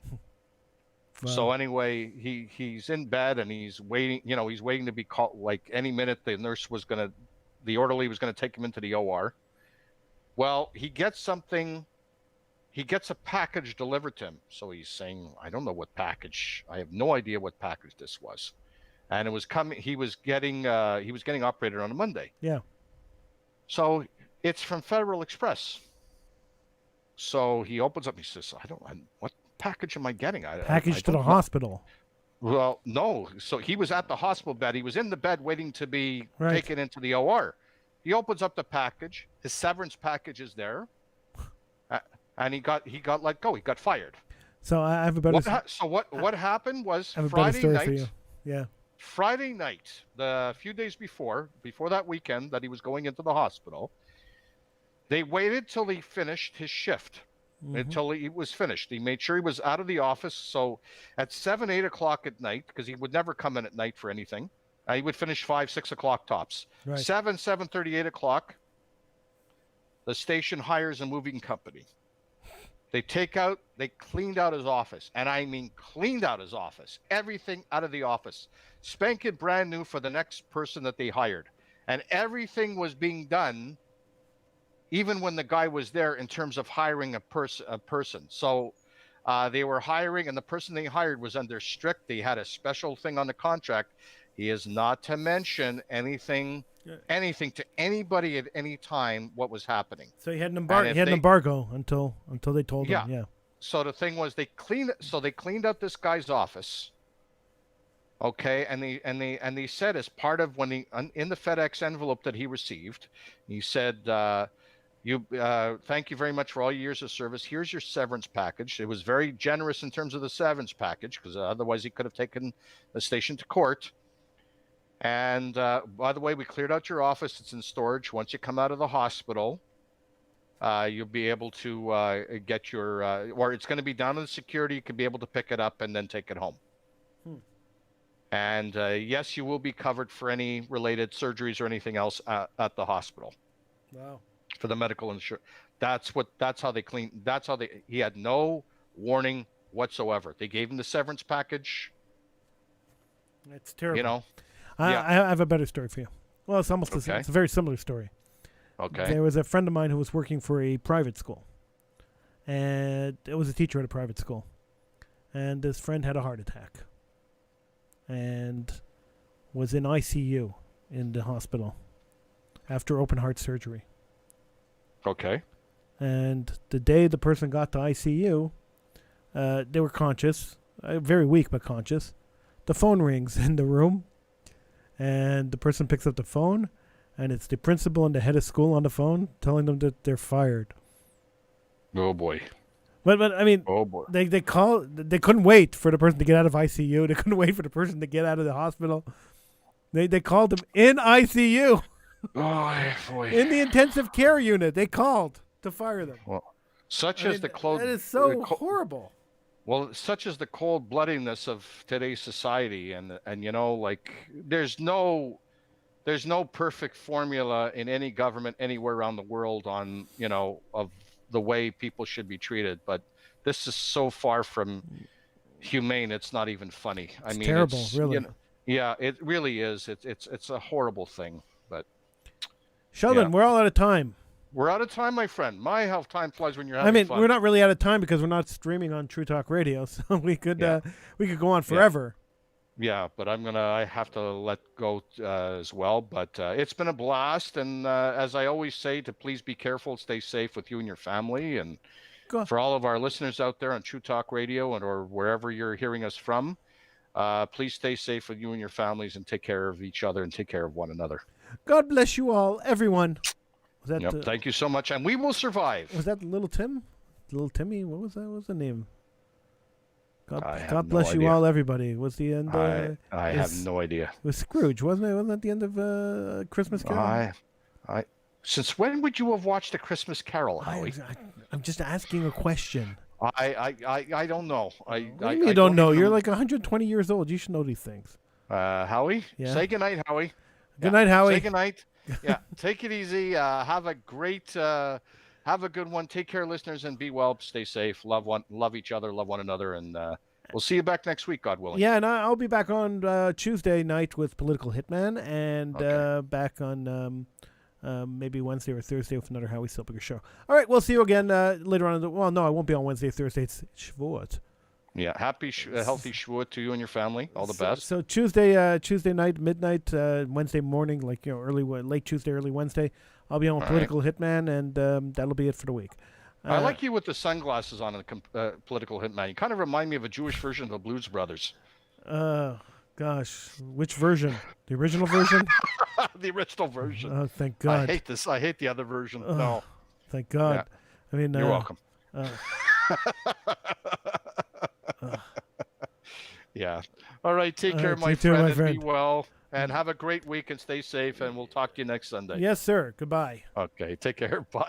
Wow. So anyway, he's in bed and he's waiting. He's waiting to be called. Like any minute, the orderly was gonna take him into the OR. Well, he gets a package delivered to him. So he's saying, I don't know what package. I have no idea what package this was. And it was coming. He was getting operated on a Monday. Yeah. So it's from Federal Express. So he opens up. He says, what package am I getting? Package to the hospital. Well, no. So he was at the hospital bed. He was in the bed waiting to be taken into the OR. He opens up the package. His severance package is there, and he got let go. He got fired. So I have a better. What happened was I have a better Friday story for night. you. Yeah. Friday night, the few days before that weekend that he was going into the hospital, they waited till he finished his shift. Until he was finished. He made sure he was out of the office. So at 7, 8 o'clock at night, because he would never come in at night for anything, he would finish 5, 6 o'clock tops. Right. 7:30, 8 o'clock, the station hires a moving company. They cleaned out his office. And I mean cleaned out his office. Everything out of the office. Spanking brand new for the next person that they hired. And everything was being done even when the guy was there in terms of hiring a person. So they were hiring, and the person they hired was under strict. They had a special thing on the contract. He is not to mention anything to anybody at any time what was happening. So he had an embargo until they told him. Yeah. So the thing was, they cleaned out this guy's office. Okay, and they said, as part of when in the FedEx envelope that he received, he said, thank you very much for all your years of service. Here's your severance package. It was very generous in terms of the severance package, because otherwise he could have taken the station to court. And by the way, we cleared out your office. It's in storage. Once you come out of the hospital, you'll be able to get your, or it's going to be down in the security. You can be able to pick it up and then take it home. And yes, you will be covered for any related surgeries or anything else at the hospital. Wow. For the medical insurance. He had no warning whatsoever. They gave him the severance package. It's terrible. You know, I have a better story for you. Well, it's almost the same. It's a very similar story. Okay. There was a friend of mine who was working for a private school, and it was a teacher at a private school, and this friend had a heart attack, and was in ICU in the hospital after open heart surgery. Okay. And the day the person got to ICU, they were conscious, very weak but conscious. The phone rings in the room, and the person picks up the phone, and it's the principal and the head of school on the phone telling them that they're fired. Oh boy. But I mean, oh boy. They couldn't wait for the person to get out of ICU. They couldn't wait for the person to get out of the hospital. They called them in ICU. Oh boy. In the intensive care unit, they called to fire them. Well, that is so horrible. Well, such is the cold-bloodedness of today's society, and you know, like there's no perfect formula in any government anywhere around the world on, you know, of the way people should be treated. But this is so far from humane. It's not even funny. It's terrible, really. You know, yeah, it really is. It's a horrible thing. But Sheldon, we're all out of time. We're out of time, my friend. My, how time flies when you're having fun. We're not really out of time because we're not streaming on True Talk Radio, so we could go on forever. Yeah, but I have to let go as well. But it's been a blast, and as I always say, to please be careful, stay safe with you and your family, and for all of our listeners out there on True Talk Radio or wherever you're hearing us from, please stay safe with you and your families, and take care of each other and take care of one another. God bless you all, everyone. Was that, thank you so much, and we will survive. Was that Little Tim? Little Timmy? What was that? What was the name? God no bless idea. you all, everybody. Was the end? I have no idea. It was Scrooge, wasn't it? Wasn't that the end of Christmas Carol? Since when would you have watched A Christmas Carol, Howie? I'm just asking a question. I don't know. You don't know. You're like 120 years old. You should know these things. Howie? Yeah. Say goodnight, Howie. Good night, Howie. Say goodnight. Yeah. Take it easy. Have a good one. Take care, listeners, and be well. Stay safe. Love each other. Love one another. And we'll see you back next week, God willing. Yeah, and I'll be back on Tuesday night with Political Hitman, and back on maybe Wednesday or Thursday with another Howie Silbiger show. All right, we'll see you again later on. No, I won't be on Wednesday or Thursday. It's Shavuot. Yeah, happy, healthy Shavuot to you and your family. All the best. So Tuesday night, midnight, Wednesday morning, like late Tuesday, early Wednesday, I'll be on Political Hitman, and that'll be it for the week. I like you with the sunglasses on a Political Hitman. You kind of remind me of a Jewish version of the Blues Brothers. Gosh, which version? The original version? The original version. Oh, thank God. I hate this. I hate the other version. Oh, No. Thank God. Yeah. I mean, You're welcome. Yeah. All right. Take care, my you too, friend, my and friend. be well. And have a great week and stay safe. And we'll talk to you next Sunday. Yes, sir. Goodbye. Okay. Take care. Bye.